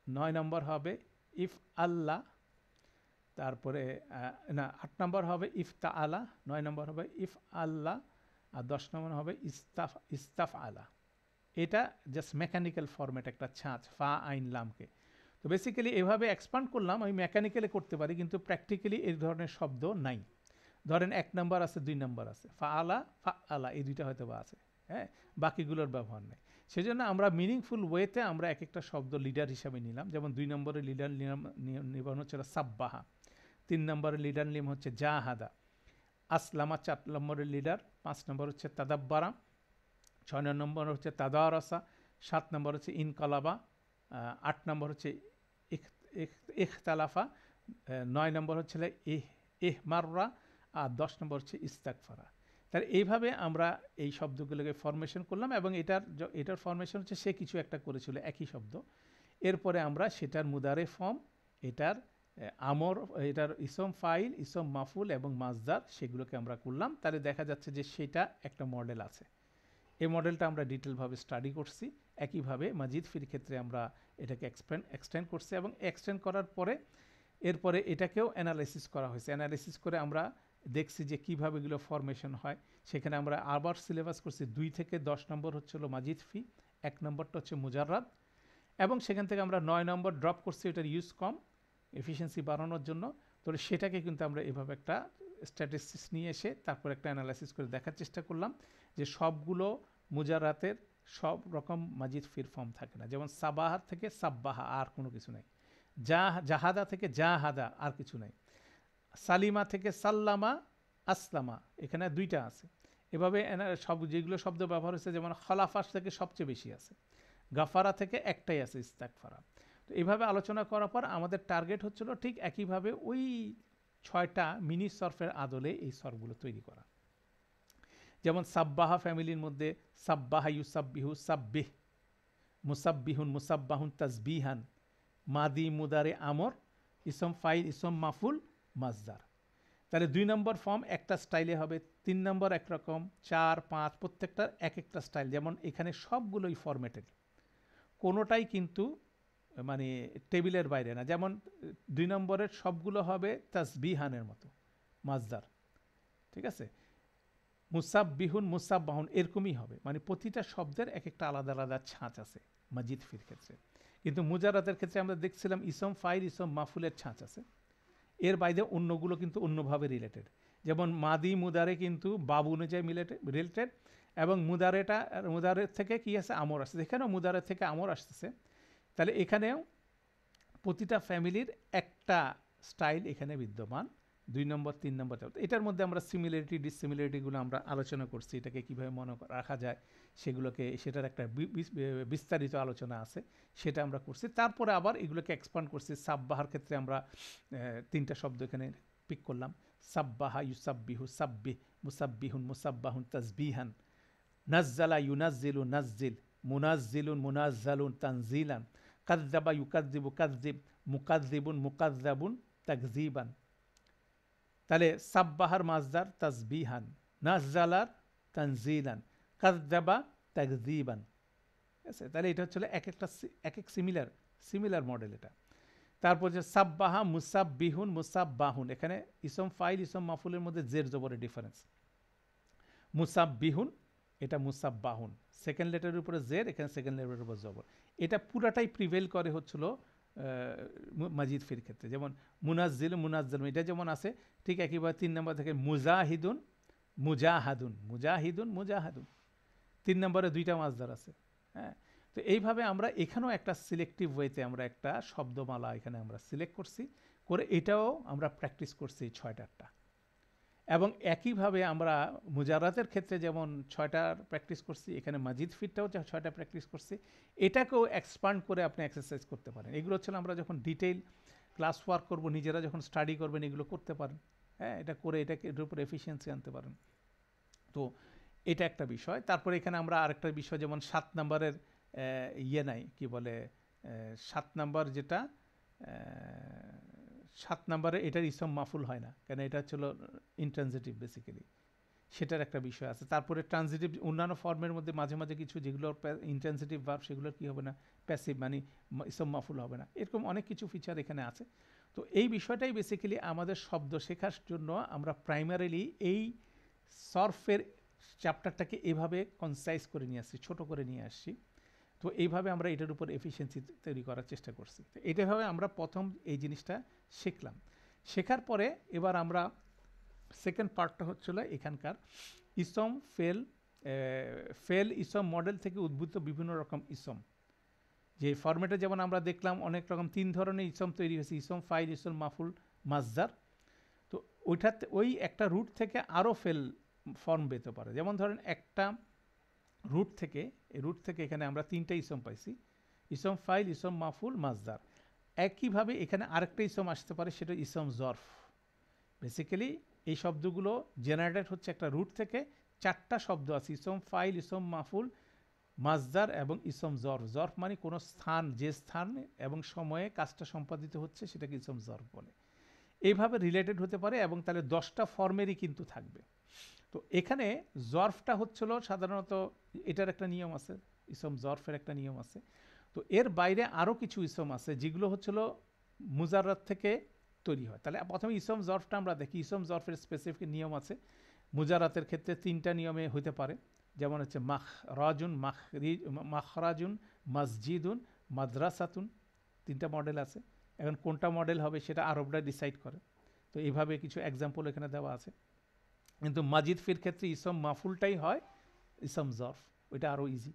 9 নম্বর হবে ইফ আল্লাহ, তারপরে 8 নম্বর হবে ইফতা আলা, 9 নম্বর হবে ইফ আল্লাহ, আর 10 নম্বর হবে ইস্তাফ আলা। এটা জাস্ট মেকানিক্যাল ফরম্যাট, একটা ছাঁচ ফা আইন লামকে। তো বেসিক্যালি এভাবে এক্সপান্ড করলাম, আমি মেকানিক্যালি করতে পারি, কিন্তু প্র্যাকটিক্যালি এই ধরনের শব্দ নাই। ধরেন 1 নম্বর আছে, 2 নম্বর আছে, ফা আলা, এই দুইটা হয়তো বা আছে, হ্যাঁ, বাকিগুলোর ব্যবহার নেই। সেজন্য আমরা মিনিংফুল ওয়েতে আমরা এক একটা শব্দ লিডার হিসাবে নিলাম। যেমন 2 নম্বরের লিডার নিবান হচ্ছে সাব্বাহা, 3 নম্বরের লিডার নেম হচ্ছে জাহাদা, আসলামা 4 নম্বরের লিডার, 5 নম্বর হচ্ছে তাদাব্বারা, 6 নম্বর হচ্ছে তাদারসা, 7 নম্বর হচ্ছে ইনকালাবা, 8 নম্বর হচ্ছে ইখতালাফা, 9 নম্বর হচ্ছে ইহমাররা, আর 10 নম্বর হচ্ছে ইস্তাকফারা। তাহলে এইভাবে আমরা এই শব্দগুলোকে ফরমেশন করলাম, এবং এটার ফরমেশন হচ্ছে সে কিছু একটা করেছিল একই শব্দ। এরপরে আমরা সেটার মুদারে ফর্ম, এটার আমর, এটার ইসম ফাইল, ইসম মাফুল এবং মাজদার, সেগুলোকে আমরা করলাম। তাহলে দেখা যাচ্ছে যে সেটা একটা মডেল আছে। এই মডেলটা আমরা ডিটেলভাবে স্টাডি করছি। একইভাবে মাজিদ ফির ক্ষেত্রে আমরা এটাকে এক্সটেন্ড করছি, এবং এক্সটেন্ড করার পরে এরপরে এটাকেও অ্যানালাইসিস করা হয়েছে। অ্যানালাইসিস করে আমরা দেখছি যে কীভাবে এগুলো ফরমেশন হয়। সেখানে আমরা আবার সিলেবাস করছি 2 থেকে 10 নম্বর হচ্ছিল মাজিদ ফি, 1 নম্বরটা হচ্ছে মুজাররাদ, এবং সেখান থেকে আমরা 9 নম্বর ড্রপ করছি, এটার ইউজ কম, এফিসিয়েন্সি বাড়ানোর জন্য। তো সেটাকে কিন্তু আমরা এভাবে একটা স্ট্যাটিস্টিক্স নিয়ে এসে তারপর একটা অ্যানালাইসিস করে দেখার চেষ্টা করলাম যে সবগুলো মুজাররাতের সব রকম মাজিদ ফির ফর্ম থাকে না। যেমন সাবাহার থেকে সাব্বাহা, আর কোনো কিছু নাই। জাহাদা থেকে জাহাদা, আর কিছু নাই। সালিমা থেকে সাল্লামা, আসলামা, এখানে 2টা আছে। এভাবে যেগুলো শব্দ ব্যবহার হয়েছে, যেমন খলাফাস থেকে সবচেয়ে বেশি আছে, গাফারা থেকে একটাই আছে, ইস্তাকফারা। তো এইভাবে আলোচনা করার পর আমাদের টার্গেট হচ্ছিল ঠিক একইভাবে ওই 6টা মিনি সর্ফের আদলে এই সর্ফগুলো তৈরি করা। যেমন সাব্বাহা ফ্যামিলির মধ্যে সাব্বাহা ইউসাব্বিহু সাব্বিহ, মুসাব্বিহুন মুসাব্বাহুন তাসবিহান, মাদি মুদারে আমর, ইসম ফাইল ইসম মাফুল মাজদার। তাহলে 2 নম্বর ফর্ম একটা স্টাইলে হবে, 3 নম্বর একরকম, 4, 5 প্রত্যেকটার এক একটা স্টাইল। যেমন এখানে সবগুলোই ফরম্যাটেড, কোনোটাই কিন্তু মানে টেবিলের বাইরে না। যেমন 2 নম্বরের সবগুলো হবে তাসবিহানের মতো মাজদার, ঠিক আছে। মুসাব্বিহুন মুসাব্বাহুন এরকমই হবে, মানে প্রতিটা শব্দের এক একটা আলাদা আলাদা ছাঁচ আছে মাজিদ ফির ক্ষেত্রে। কিন্তু মুজারাতের ক্ষেত্রে আমরা দেখছিলাম ইসম ফাইল ইসম মাফুলের ছাঁচ আছে, এর বাইরে অন্যগুলো কিন্তু অন্যভাবে রিলেটেড। যেমন মাদি মুদারে কিন্তু বাবু অনুযায়ী রিলেটেড, এবং মুদারের থেকে কি আছে, আমর আসছে। এখানেও মুদারের থেকে আমর আসতেছে। তাহলে এখানেও প্রতিটা ফ্যামিলির একটা স্টাইল এখানে বিদ্যমান, 2 নম্বর 3 নম্বর। এটার মধ্যে আমরা সিমিলারিটি ডিসিমিলারিটিগুলো আমরা আলোচনা করছি, এটাকে কীভাবে মনে রাখা যায় সেগুলোকে, সেটার একটা বিস্তারিত আলোচনা আছে, সেটা আমরা করছি। তারপরে আবার এগুলোকে এক্সপান্ড করছি। সাব্বাহার ক্ষেত্রে আমরা 3টা শব্দ এখানে পিক করলাম, সাব্বাহা ইউসাব্বিহু সাব্বিহ, মুসাব্বিহুন মুসাব্বাহুন তাসবিহান, নাজ্জালা ইউনাজ্জিলু নাজ্জিল, মুনাজ্জিলুন মুনাজ্জালুন তানজিলান। কাযযাবা ইউকাযযিবু কাযযিব, মুকাযযিবুন মুকাযযাবুন তাকযীবান। তাহলে সাব্বাহার মাজদার তাসবিহান, নাজ্জালার তানজিলান, কাযযাবা তাকযীবান। ঠিক আছে, তাহলে এটা হচ্ছে এক এক সিমিলার মডেল এটা। তারপর যে সাব্বাহা মুসাব্বিহুন মুসাব্বাহুন, এখানে ইসম ফাইল ইসম মাফুলের মধ্যে জের জবরের ডিফারেন্স। মুসাব্বিহুন এটা মুসাব্বাহুন, সেকেন্ড লেটারের উপরে জের, এখানে সেকেন্ড লেটারের উপর জবর। এটা পুরাটাই প্রিভেল করে হচ্ছিল মাজিদ ফির ক্ষেত্রে। যেমন মুনাজ্জিল মুনাজ্জাল, এটা যেমন আছে ঠিক একইভাবে 3 নম্বর থেকে মুজাহিদুন মুজাহাদুন, মুজাহিদুন মুজাহাদুন, 3 নম্বরে 2টা মাজদার আছে। হ্যাঁ, তো এইভাবে আমরা এখানেও একটা সিলেক্টিভ ওয়েতে আমরা একটা শব্দমালা এখানে আমরা সিলেক্ট করছি, করে এটাও আমরা প্র্যাকটিস করছি 6টা। এবং একইভাবে আমরা মুজারাতের ক্ষেত্রে যেমন 6টার প্র্যাকটিস করছি, এখানে মাজিদ ফিরটাও 6টা প্র্যাকটিস করছি। এটাকেও এক্সপান্ড করে আপনি এক্সারসাইজ করতে পারেন। এগুলো হচ্ছে আমরা যখন ডিটেইল ক্লাস ওয়ার্ক করবো, নিজেরা যখন স্টাডি করবেন, এগুলো করতে পারেন। হ্যাঁ, এটা করে এটার উপর এফিসিয়েন্সি আনতে পারেন। তো এটা একটা বিষয়। তারপরে এখানে আমরা আরেকটা বিষয়, যেমন 7 নম্বরের নাই কি বলে 7 নম্বর যেটা 7 নম্বরে এটার ইসম মাফুল হয় না, কেন এটা হচ্ছিল ইনট্রানজিটিভ বেসিক্যালি, সেটার একটা বিষয় আছে। তারপরে ট্রানজিটিভ অন্যান্য ফর্মের মধ্যে মাঝে মাঝে কিছু যেগুলো ইনট্রানজিটিভ ভার্ব, সেগুলোর কি হবে না, প্যাসিভ মানে ইসম মাফুল হবে না। এরকম অনেক কিছু ফিচার এখানে আছে। তো এই বিষয়টাই বেসিক্যালি আমাদের শব্দ শেখার জন্য আমরা প্রাইমারিলি এই সরফের চ্যাপ্টারটাকে এভাবে কনসাইজ করে নিয়ে আসছি, ছোট করে নিয়ে আসছি। তো এইভাবে আমরা এটার উপর এফিসিয়েন্সি তৈরি করার চেষ্টা করছি। তো এইভাবে আমরা প্রথম এই জিনিসটা শিখলাম। শেখার পরে এবার আমরা সেকেন্ড পার্টটা হচ্ছিল এখানকার ইসম ফেল ইসম মডেল থেকে উদ্ভূত বিভিন্ন রকম ইসম, যে ফরম্যাটে যেমন আমরা দেখলাম অনেক রকম 3 ধরনের ইসম তৈরি হয়েছে, ইসম ফাইল ইসম মাফুল মাজদার। তো ওইটাতে ওই একটা রুট থেকে আরও ফেল ফর্ম পেতে পারে। যেমন ধরেন একটা রুট থেকে এখানে আমরা 3টা ইসম পাইছি, ইসম ফাইল ইসম মাফুল মাজদার। একইভাবে এখানে আরেকটা ইসম আসতে পারে, সেটা ইসম জরফ। বেসিক্যালি এই শব্দগুলো জেনারেটেড হচ্ছে একটা রুট থেকে। 4টা শব্দ আছে, ইসম ফাইল ইসম মাফুল মাজদার এবং ইসম জরফ। জরফ মানে কোনো স্থান, যে স্থান এবং সময়ে কাজটা সম্পাদিত হচ্ছে সেটাকে ইসম জরফ বলে। এইভাবে রিলেটেড হতে পারে এবং তাহলে 10টা ফর্মেরই কিন্তু থাকবে। তো এখানে জরফটা হচ্ছিল সাধারণত, এটার একটা নিয়ম আছে, ইসম জরফের একটা নিয়ম আছে। তো এর বাইরে আরও কিছু ইসম আছে যেগুলো হচ্ছিল মুজাররাত থেকে তৈরি হয়। তাহলে প্রথমে ইসম জরফটা আমরা দেখি। ইসম জরফের স্পেসিফিক নিয়ম আছে। মুজারাতের ক্ষেত্রে 3টা নিয়মে হতে পারে, যেমন হচ্ছে মাখরাজুন, মসজিদুন, মাদ্রাসাতুন, 3টা মডেল আছে। এখন কোনটা মডেল হবে সেটা আরবরা ডিসাইড করে। তো এইভাবে কিছু এক্সাম্পল এখানে দেওয়া আছে। কিন্তু মাজিদ ফির ক্ষেত্রে ইসম মাফুলটাই হয় ইসম জরফ, ওইটা আরও ইজি।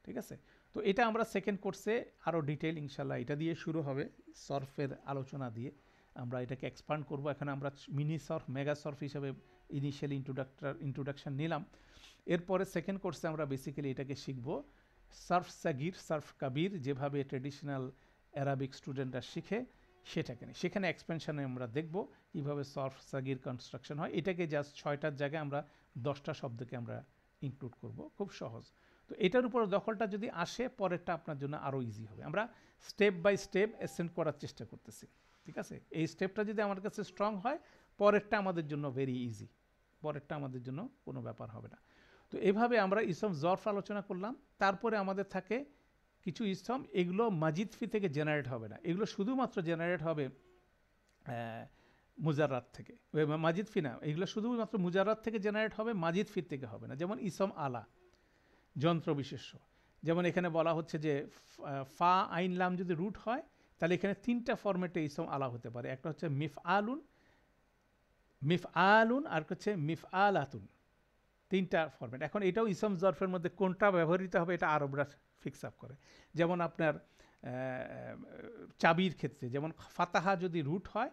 ঠিক আছে, তো এটা আমরা সেকেন্ড কোর্সে আরও ডিটেল ইনশাল্লাহ এটা দিয়ে শুরু হবে। সরফের আলোচনা দিয়ে আমরা এটাকে এক্সপান্ড করব। এখানে আমরা মিনি সরফ, মেগা সরফ হিসাবে ইনিশিয়ালি ইন্ট্রোডাকশন নিলাম। এরপরে সেকেন্ড কোর্সে আমরা বেসিক্যালি এটাকে শিখব সরফ সাগির, সরফ কাবির, যেভাবে ট্রেডিশনাল অ্যারাবিক স্টুডেন্টরা শিখে সেটাকে নিয়ে। সেখানে এক্সপেনশনে আমরা দেখব কীভাবে সরফ সাগির কনস্ট্রাকশন হয়। এটাকে জাস্ট 6টার জায়গায় আমরা 10টা শব্দকে আমরা ইনক্লুড করব, খুব সহজ। তো এটার উপর দখলটা যদি আসে, পরেরটা আপনার জন্য আরও ইজি হবে। আমরা স্টেপ বাই স্টেপ অ্যাসেন্ড করার চেষ্টা করতেছি। ঠিক আছে, এই স্টেপটা যদি আমার কাছে স্ট্রং হয়, পরেরটা আমাদের জন্য ভেরি ইজি, পরেরটা আমাদের জন্য কোনো ব্যাপার হবে না। তো এভাবে আমরা ইসম জরফ আলোচনা করলাম। তারপরে আমাদের থাকে কিছু ইসম, এগুলো মাজিদ ফি থেকে জেনারেট হবে না, এগুলো শুধুমাত্র জেনারেট হবে মুজাররাত থেকে। মাজিদ ফি না, এগুলো শুধুমাত্র মুজাররাত থেকে জেনারেট হবে, মাজিদ ফি থেকে হবে না। যেমন ইসম আলা, যন্ত্র বিশেষ্য। যেমন এখানে বলা হচ্ছে যে ফা আইন লাম যদি রুট হয়, তাহলে এখানে 3টা ফরম্যাটে ইসম আলা হতে পারে। একটা হচ্ছে মিফআলুন, আর হচ্ছে মিফআলাতুন, 3টা ফরম্যাট। এখন এটাও ইসম জরফের মধ্যে কোনটা ব্যবহৃত হবে এটা আরবরা ফিক্স আপ করে। যেমন আপনার চাবির ক্ষেত্রে, যেমন ফাতাহা যদি রুট হয়,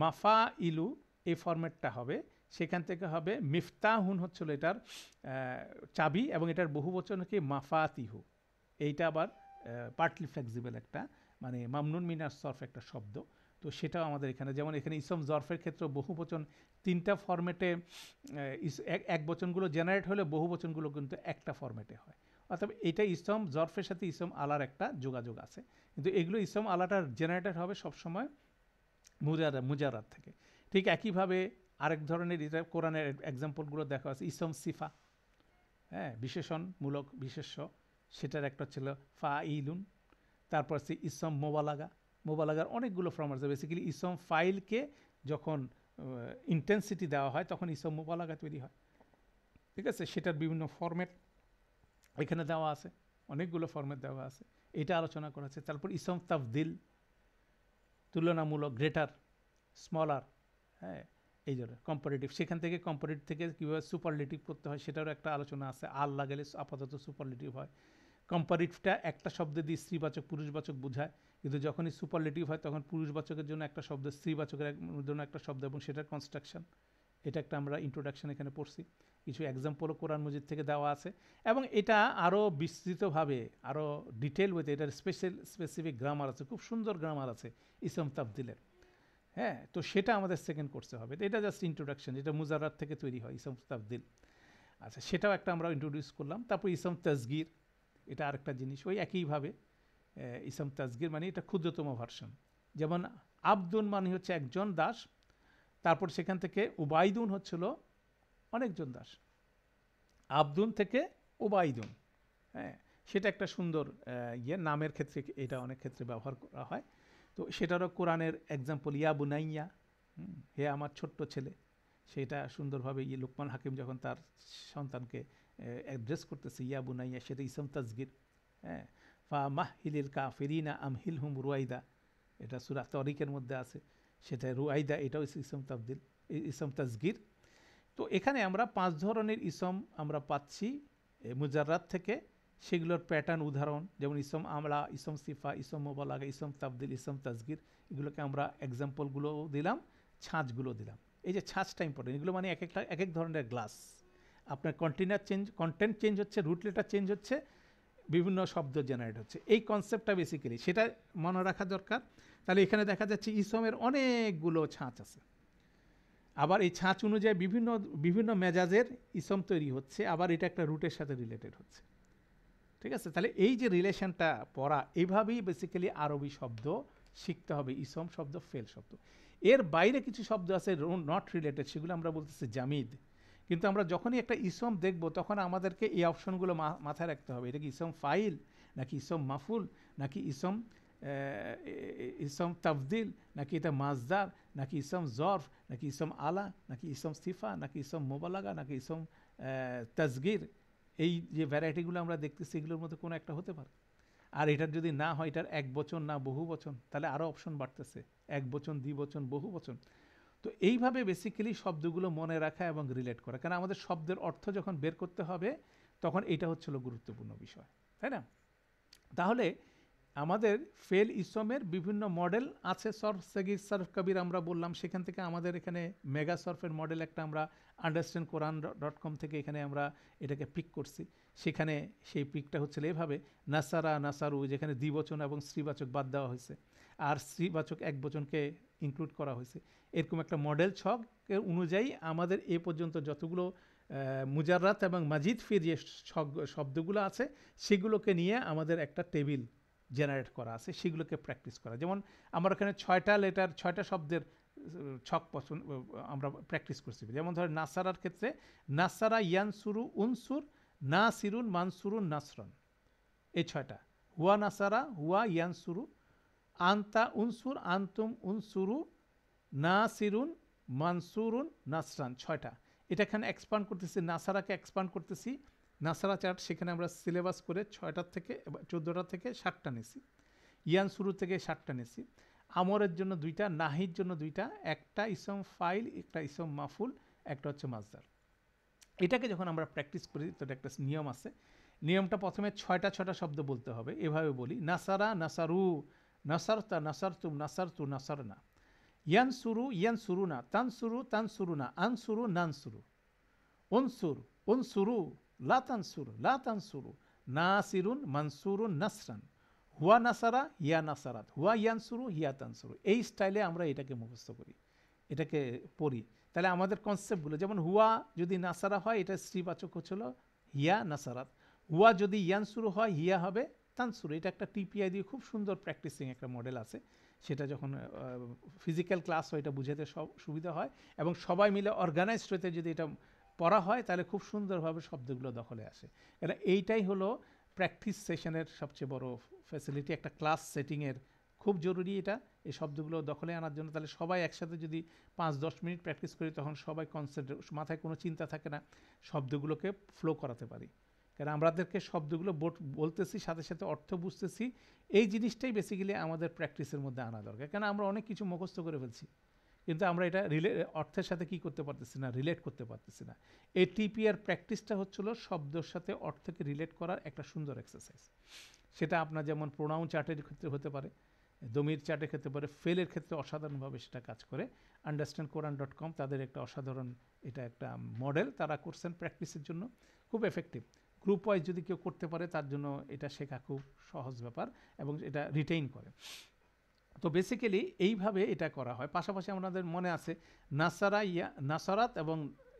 মাফা ইলু এই ফরম্যাটটা হবে। সেখান থেকে হবে মিফতাহুন হচ্ছিল এটার চাবি, এবং এটার বহুবচন কি মাফাতিহু। এইটা আবার পার্টলি ফ্লেক্সিবল একটা, মানে মামনুন মিনার সরফ একটা শব্দ। তো সেটাও আমাদের এখানে, যেমন এখানে ইসম জরফের ক্ষেত্রে বহুবচন 3টা ফরম্যাটে, এক বচনগুলো জেনারেট হলে বহুবচনগুলো কিন্তু একটা ফরম্যাটে হয়। অর্থাৎ এটা ইসম জরফের সাথে ইসম আলার একটা যোগাযোগ আছে, কিন্তু এগুলো ইসম আলাটার জেনারেটর হবে সবসময় মুজারাত থেকে। ঠিক একইভাবে আরেক ধরনের এটা কোরআনের এক্সাম্পলগুলো দেখা আছে, ইসম সিফা, হ্যাঁ, বিশেষণমূলক বিশেষ্য, সেটার একটা ছিল ফা ইলুন। তারপর আছে ইসম মোবালাগা, মোবালাগার অনেকগুলো ফর্ম আছে। বেসিক্যালি ইসম ফাইলকে যখন ইন্টেন্সিটি দেওয়া হয় তখন ইসম মোবালাগা তৈরি হয়, ঠিক আছে। সেটার বিভিন্ন ফরম্যাট এখানে দেওয়া আছে, অনেকগুলো ফরম্যাট দেওয়া আছে, এটা আলোচনা করা আছে। তারপর ইসম তাফদিল, তুলনামূলক, গ্রেটার, স্মলার, হ্যাঁ, এই জন্য কম্পারেটিভ, সেখান থেকে কম্পারেটিভ থেকে কীভাবে সুপারলেটিভ করতে হয় সেটারও একটা আলোচনা আছে। আল লাগালে আপাতত সুপারলেটিভ হয়। কম্পারেটিভটা একটা শব্দ দিয়ে স্ত্রীবাচক পুরুষবাচক বোঝায়, কিন্তু যখনই সুপারলেটিভ হয় তখন পুরুষবাচকের জন্য একটা শব্দ, স্ত্রীবাচকের জন্য একটা শব্দ, এবং সেটার কনস্ট্রাকশন, এটা একটা আমরা ইন্ট্রোডাকশন এখানে পড়ছি। কিছু এক্সাম্পলও কোরআন মজিদ থেকে দেওয়া আছে, এবং এটা আরও বিস্তৃতভাবে আরও ডিটেল ওয়েতে এটার স্পেসিফিক গ্রামার আছে, খুব সুন্দর গ্রামার আছে ইসম তাফদিলের, হ্যাঁ। তো সেটা আমাদের সেকেন্ড কোর্সে হবে। এটা জাস্ট ইন্ট্রোডাকশন, যেটা মুজারাত থেকে তৈরি হয় ইসম তাফদিল। আচ্ছা, সেটাও একটা আমরা ইন্ট্রোডিউস করলাম। তারপর ইসম তাজগির, এটা আরেকটা জিনিস, ওই একইভাবে ইসম তাজগির মানে এটা ক্ষুদ্রতম ভার্সন। যেমন আব্দুন মানে হচ্ছে একজন দাস, তারপর সেখান থেকে উবাইদুন হচ্ছিল অনেকজন দাস, আব্দুন থেকে উবাইদুন, হ্যাঁ, সেটা একটা সুন্দর নামের ক্ষেত্রে এটা অনেক ক্ষেত্রে ব্যবহার করা হয়। তো সেটারও কোরআনের এক্সাম্পল ইয়া বুনাইয়া, হে আমার ছোট্ট ছেলে, সেটা সুন্দরভাবে লুকমান হাকিম যখন তার সন্তানকে অ্যাড্রেস করতেছে ইয়া বুনাইয়া, সেটা ইসম তাজগির, হ্যাঁ। ফা মাহিলিল কাফিরিনা আমহিলহুম রুয়াইদা, এটা সূরা তরিকের মধ্যে আছে, সেটা রুয়াইদা, এটাও ইসম তাবদিল, ইসম তাজগির। তো এখানে আমরা 5 ধরনের ইসম আমরা পাচ্ছি মুজাররাত থেকে, সেগুলোর প্যাটার্ন উদাহরণ, যেমন ইসম আমলা, ইসম সিফা, ইসম মোবালাগা, ইসম তাবদিল, ইসম তাজগির, এগুলোকে আমরা এক্সাম্পলগুলো দিলাম, ছাঁচগুলো দিলাম। এই যে ছাঁচটা ইম্পর্টেন্ট, এগুলো মানে এক এক ধরনের গ্লাস, আপনার কন্টেন্ট চেঞ্জ হচ্ছে, রুট লেটার চেঞ্জ হচ্ছে, বিভিন্ন শব্দ জেনারেট হচ্ছে, এই কনসেপ্টটা বেসিক্যালি সেটা মনে রাখা দরকার। তাহলে এখানে দেখা যাচ্ছে ইসমের অনেকগুলো ছাঁচ আছে, আবার এই ছাঁচ অনুযায়ী বিভিন্ন মেজাজের ইসম তৈরি হচ্ছে, আবার এটা একটা রুটের সাথে রিলেটেড হচ্ছে, ঠিক আছে। তাহলে এই যে রিলেশনটা পড়া, এইভাবেই বেসিক্যালি আরবি শব্দ শিখতে হবে, ইসম শব্দ, ফেল শব্দ। এর বাইরে কিছু শব্দ আছে নট রিলেটেড, সেগুলো আমরা বলতেছি জামিদ। কিন্তু আমরা যখনই একটা ইসম দেখব তখন আমাদেরকে এই অপশনগুলো মাথায় রাখতে হবে, এটা কি ইসম ফাইল, নাকি ইসম মাফুল, নাকি ইসম ইসম তাফদিল, নাকি এটা মাজদার, নাকি ইসম জরফ, নাকি ইসম আলা, নাকি ইসম সিফা, নাকি ইসম মোবালাগা, নাকি ইসম তাজগির। এই যে ভ্যারাইটিগুলো আমরা দেখতেছি, এগুলোর মধ্যে কোনো একটা হতে পারে। আর এটার যদি না হয়, এটার এক বচন না বহু বচন, তাহলে আরও অপশন বাড়তেছে, এক বচন, দ্বিবচন, বহু বচন। তো এইভাবে বেসিক্যালি শব্দগুলো মনে রাখা এবং রিলেট করা, কারণ আমাদের শব্দের অর্থ যখন বের করতে হবে তখন এটা হচ্ছিল গুরুত্বপূর্ণ বিষয়, তাই না? তাহলে আমাদের ফেল ইসমের বিভিন্ন মডেল আছে, সরফ, সগীর, সরফ, কবির আমরা বললাম। সেখান থেকে আমাদের এখানে মেগা সরফের মডেল একটা আমরা understandquran.com থেকে এখানে আমরা এটাকে পিক করছি। সেখানে সেই পিকটা হচ্ছিল এভাবে, নাসারা, নাসারু, যেখানে দ্বিবচন এবং স্ত্রীবাচক বাদ দেওয়া হয়েছে, আর স্ত্রীবাচক এক বচনকে ইনক্লুড করা হয়েছে। এরকম একটা মডেল ছকের অনুযায়ী আমাদের এ পর্যন্ত যতগুলো মুজাররাত এবং মাজিদ ফির যে শব্দগুলো আছে, সেগুলোকে নিয়ে আমাদের একটা টেবিল জেনারেট করা আছে, সেগুলোকে প্র্যাকটিস করা। যেমন আমরা এখানে 6টা লেটার, 6টা শব্দের ছক পছন্দ আমরা প্র্যাকটিস করছি। যেমন ধরেন নাসারার ক্ষেত্রে, নাসারা, ইয়ানসুরু, উনসুর, নাসিরুন, মানসুরুন, নাসরন, এই 6টা। হুয়া নাসারা, হুয়া ইয়ানসুরু, আন্তা উনসুর, আন্তুম উনসুরু, নাসিরুন, মানসুরুন, নাসরান, 6টা। এটা এখানে এক্সপান্ড করতেছি, নাসারাকে এক্সপান্ড করতেছি, নাসারা চার্ট, সেখানে আমরা সিলেবাস করে 6টা থেকে 14টা থেকে 7টা নিছি, ইয়ান শুরু থেকে 7টা নিছি। আমরের জন্য 2টা, নাহির জন্য 2টা, একটা ইসম ফাইল, একটা ইসম মাফুল, একটা হচ্ছে মাজদার। এটাকে যখন আমরা প্র্যাকটিস করি তো একটা নিয়ম আছে। নিয়মটা প্রথমে 6টা শব্দ বলতে হবে, এভাবে বলি, নাসারা, নাসারু, নাসারতা, নাসারতুম, নাসারতু, নাসারনা, ইয়ানসুরু, ইয়ানসুরুনা, তানসুরু, তানসুরুনা, আনসুরু, নানসুরু, উনসুর, উনসুরু, লা তানসুরু, লা তানসুরু, নাসিরুন, মানসুরুন, নাসরান, হুয়া নাসারা, হিয়া নাসারাত, হুয়া ইয়ানসুরু, হিয়া তানসুরু। এই স্টাইলে আমরা এটাকে মুখস্থ করি, এটাকে পড়ি। তাহলে আমাদের কনসেপ্টগুলো, যেমন হুয়া যদি নাসারা হয়, এটা স্ত্রীবাচক হচ্ছিল হিয়া নাসারাত, হুয়া যদি ইয়ানসুরু হয় হিয়া হবে তানসুরু। এটা একটা টিপিআই দিয়ে খুব সুন্দর প্র্যাকটিসিং একটা মডেল আছে, সেটা যখন ফিজিক্যাল ক্লাস হয় এটা বুঝাতে সুবিধা হয়, এবং সবাই মিলে অর্গানাইজড হতে যদি এটা পড়া হয় তাহলে খুব সুন্দরভাবে শব্দগুলো দখলে আসে। কারণ এইটাই হলো প্র্যাকটিস সেশনের সবচেয়ে বড় ফ্যাসিলিটি, একটা ক্লাস সেটিংয়ের খুব জরুরি এটা, এই শব্দগুলো দখলে আনার জন্য। তাহলে সবাই একসাথে যদি 5-10 মিনিট প্র্যাকটিস করি তখন সবাই কনসেন্ট্রেট, মাথায় কোনো চিন্তা থাকে না, শব্দগুলোকে ফ্লো করাতে পারি। কারণ আমাদেরকে শব্দগুলো বলতেছি সাথে সাথে অর্থ বুঝতেছি, এই জিনিসটাই বেসিক্যালি আমাদের প্র্যাকটিসের মধ্যে আনা দরকার। কেন আমরা অনেক কিছু মুখস্থ করে ফেলছি, কিন্তু আমরা এটা অর্থের সাথে কি করতে পারতেছি না, রিলেট করতে পারতেছি না। এই টিপিআর প্র্যাকটিসটা হচ্ছিল শব্দের সাথে অর্থকে রিলেট করার একটা সুন্দর এক্সারসাইজ। সেটা আপনার যেমন প্রোনাউন চার্টের ক্ষেত্রে হতে পারে, দমির চার্টের ক্ষেত্রে পারে, ফেলের ক্ষেত্রে অসাধারণভাবে সেটা কাজ করে। understandquran.com তাদের একটা অসাধারণ, এটা একটা মডেল তারা করছেন প্র্যাকটিসের জন্য, খুব এফেক্টিভ। গ্রুপ ওয়াইজ যদি কেউ করতে পারে তার জন্য এটা শেখা খুব সহজ ব্যাপার, এবং এটা রিটেইন করে। তো বেসিক্যালি এইভাবে এটা করা হয়। পাশাপাশি আমাদের মনে আছে নাসারাত এবং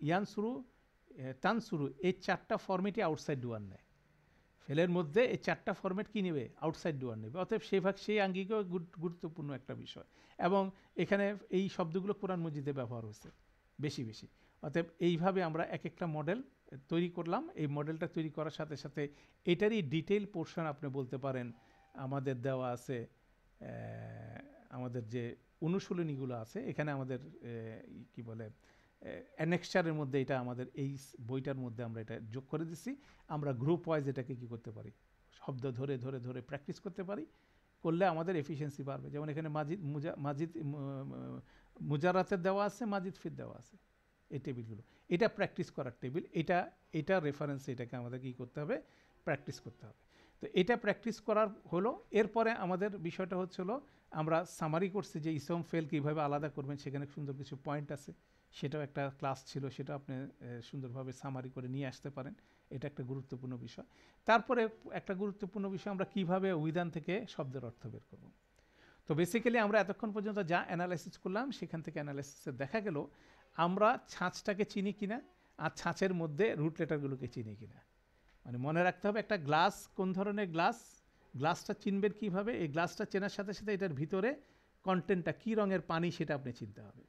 ইয়ানসুরু, তানসুরু, এই 4টা ফর্মেটই আউটসাইড ডুয়ার নেয়। ফেলের মধ্যে এই 4টা ফর্মেট কী নেবে, আউটসাইড ডুয়ার নেবে। অতএব সেই আঙ্গিকেও গুরুত্বপূর্ণ একটা বিষয়, এবং এখানে এই শব্দগুলো কোরআন মজিদে ব্যবহার হয়েছে বেশি বেশি। অতএব এইভাবে আমরা এক একটা মডেল তৈরি করলাম। এই মডেলটা তৈরি করার সাথে সাথে এটারই ডিটেইল পোর্শন আপনি বলতে পারেন আমাদের দেওয়া আছে। আমাদের যে অনুশীলনীগুলো আছে এখানে আমাদের কি বলে অ্যানেক্সচারের মধ্যে এটা আমাদের এই বইটার মধ্যে আমরা এটা যোগ করে দিচ্ছি। আমরা গ্রুপ ওয়াইজ এটাকে কী করতে পারি, শব্দ ধরে ধরে ধরে প্র্যাকটিস করতে পারি, করলে আমাদের এফিসিয়েন্সি বাড়বে। যেমন এখানে মাজিদ মুজারাতের দেওয়া আছে, মাজিদ ফির দেওয়া আছে, এই টেবিলগুলো, এটা প্র্যাকটিস করার টেবিল। এটা রেফারেন্স, এটাকে আমাদের কী করতে হবে, প্র্যাকটিস করতে হবে। তো এটা প্র্যাকটিস করার হলো। এরপরে আমাদের বিষয়টা হচ্ছিল আমরা সামারি করছি যে ইসম ফেল কীভাবে আলাদা করবেন, সেখানে সুন্দর কিছু পয়েন্ট আছে, সেটাও একটা ক্লাস ছিল, সেটা আপনি সুন্দরভাবে সামারি করে নিয়ে আসতে পারেন। এটা একটা গুরুত্বপূর্ণ বিষয়। তারপরে একটা গুরুত্বপূর্ণ বিষয়, আমরা কিভাবে উইধান থেকে শব্দের অর্থ বের করব। তো বেসিক্যালি আমরা এতক্ষণ পর্যন্ত যা অ্যানালাইসিস করলাম সেখান থেকে অ্যানালাইসিসে দেখা গেল আমরা ছাঁচটাকে চিনি কিনা, আর ছাঁচের মধ্যে রুট লেটারগুলোকে চিনি কিনা। মানে মনে রাখতে হবে একটা গ্লাস কোন ধরনের গ্লাস, গ্লাসটা চিনবেন কীভাবে, এই গ্লাসটা চেনার সাথে সাথে এটার ভিতরে কন্টেন্টটা কী রঙের পানি সেটা আপনি চিনতে হবে।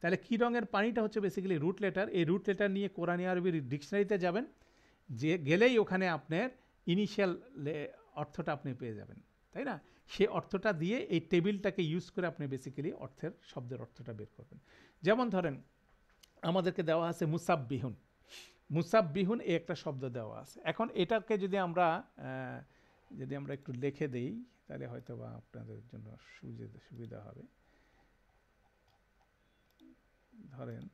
তাহলে কী রঙের পানিটা হচ্ছে বেসিক্যালি রুট লেটার। এই রুট লেটার নিয়ে কোরআনী আরবির ডিকশনারিতে যাবেন, যে গেলেই ওখানে আপনার ইনিশিয়াল অর্থটা আপনি পেয়ে যাবেন, তাই না? সেই অর্থটা দিয়ে এই টেবিলটাকে ইউজ করে আপনি বেসিক্যালি শব্দের অর্থটা বের করবেন। যেমন ধরেন আমাদেরকে দেওয়া আছে মুসাব্বিহুন, মুসাব্বিহুন এই একটা শব্দ দেওয়া আছে। এখন এটাকে যদি আমরা একটু লিখে দেই তাহলে হয়তো বা আপনাদের জন্য সুবিধা হবে। ধরেন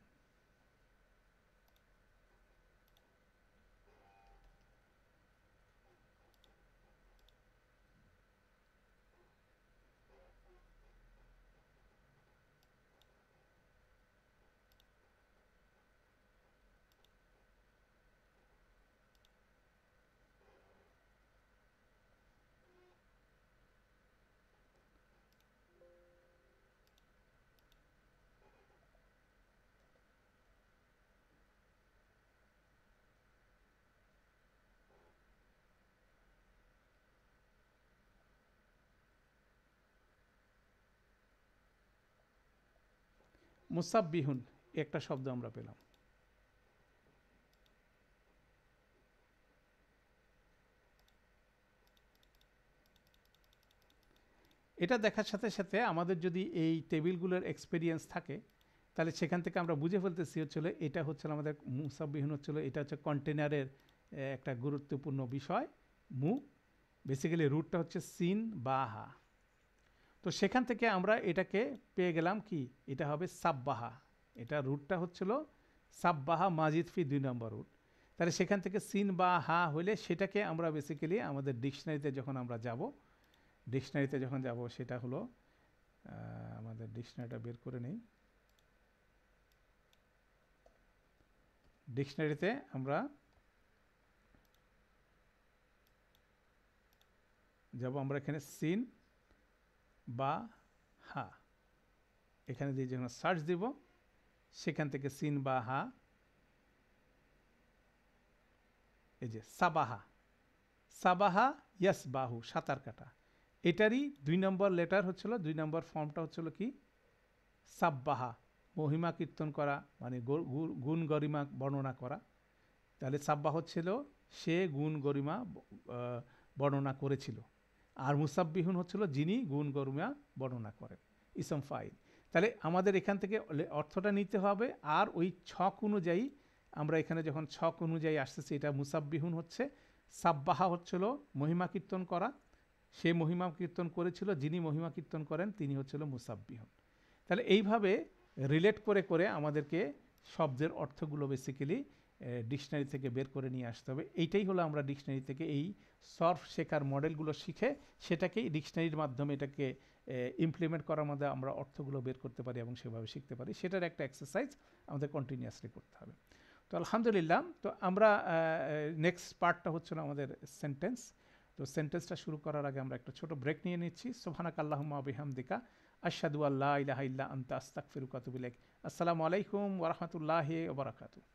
মুসাব্বিহুন একটা শব্দ আমরা পেলাম। এটা দেখার সাথে সাথে আমাদের যদি এই টেবিলগুলোর এক্সপেরিয়েন্স থাকে তাহলে সেখান থেকে আমরা বুঝে ফেলতেছি হচ্ছিল এটা হচ্ছিল আমাদের মুসাব্বিহুন হচ্ছিল, এটা হচ্ছে কন্টেনারের একটা গুরুত্বপূর্ণ বিষয়। বেসিক্যালি রুটটা হচ্ছে সিন বা হা। তো সেখান থেকে আমরা এটাকে পেয়ে গেলাম কি, এটা হবে সাব্বাহা। এটা রুটটা হচ্ছিল সাব্বাহা, মাজিদ ফি 2 নম্বর রুট। তাহলে সেখান থেকে সিন বা হা হলে সেটাকে আমরা বেসিক্যালি আমাদের ডিকশনারিতে যখন যাব সেটা হলো আমাদের ডিকশনারিটা বের করে নেই। ডিকশনারিতে আমরা যাব, আমরা এখানে সিন বা হা এখানে দিয়ে যখন সার্চ দিব সেখান থেকে সিন বা হা, এই যে সাবাহা, সাবাহা ইয়াসবাহু, সাঁতার কাটা। এটারই 2 নম্বর লেটার হচ্ছিল, 2 নম্বর ফর্মটা হচ্ছিল কি সাব্বাহা, মহিমা কীর্তন করা, মানে গুণ গরিমা বর্ণনা করা। তাহলে সাব্বাহ হচ্ছিল সে গুণ গরিমা বর্ণনা করেছিল, আর মুসাব্বিহুন হচ্ছিল যিনি গুণ গরিমা বর্ণনা করেন, ইসম ফাইল। তাহলে আমাদের এখান থেকে অর্থটা নিতে হবে, আর ওই ছক অনুযায়ী আমরা এখানে যখন ছক অনুযায়ী আসতেছি, এটা মুসাব্বিহুন হচ্ছে, সাব্বাহা হচ্ছিল মহিমা কীর্তন করা, সে মহিমা কীর্তন করেছিল, যিনি মহিমা কীর্তন করেন তিনি হচ্ছিল মুসাব্বিহুন। তাহলে এইভাবে রিলেট করে করে আমাদেরকে শব্দের অর্থগুলো বেসিক্যালি ডিকশনারি থেকে বের করে নিয়ে আসতে হবে। এইটাই হলো আমরা ডিকশনারি থেকে এই সর্ফ শেখার মডেলগুলো শিখে সেটাকেই ডিকশনারির মাধ্যমে এটাকে ইমপ্লিমেন্ট করার মধ্যে আমরা অর্থগুলো বের করতে পারি এবং সেভাবে শিখতে পারি। সেটার একটা এক্সারসাইজ আমাদের কন্টিনিউয়াসলি করতে হবে। তো আলহামদুলিল্লাহ, তো আমরা নেক্সট পার্টটা হচ্ছিল আমাদের সেন্টেন্স। তো সেন্টেন্সটা শুরু করার আগে আমরা একটা ছোট ব্রেক নিয়ে নিচ্ছি। সুবহানাকা আল্লাহুম্মা ওয়া বিহামদিকা আশহাদু আল্লা ইলাহা ইল্লা আনতা আস্তাগফিরুকা ওয়া আতুবু ইলাইক। আসসালামু আলাইকুম ওয়া রাহমাতুল্লাহি ওয়া বারাকাতুহু।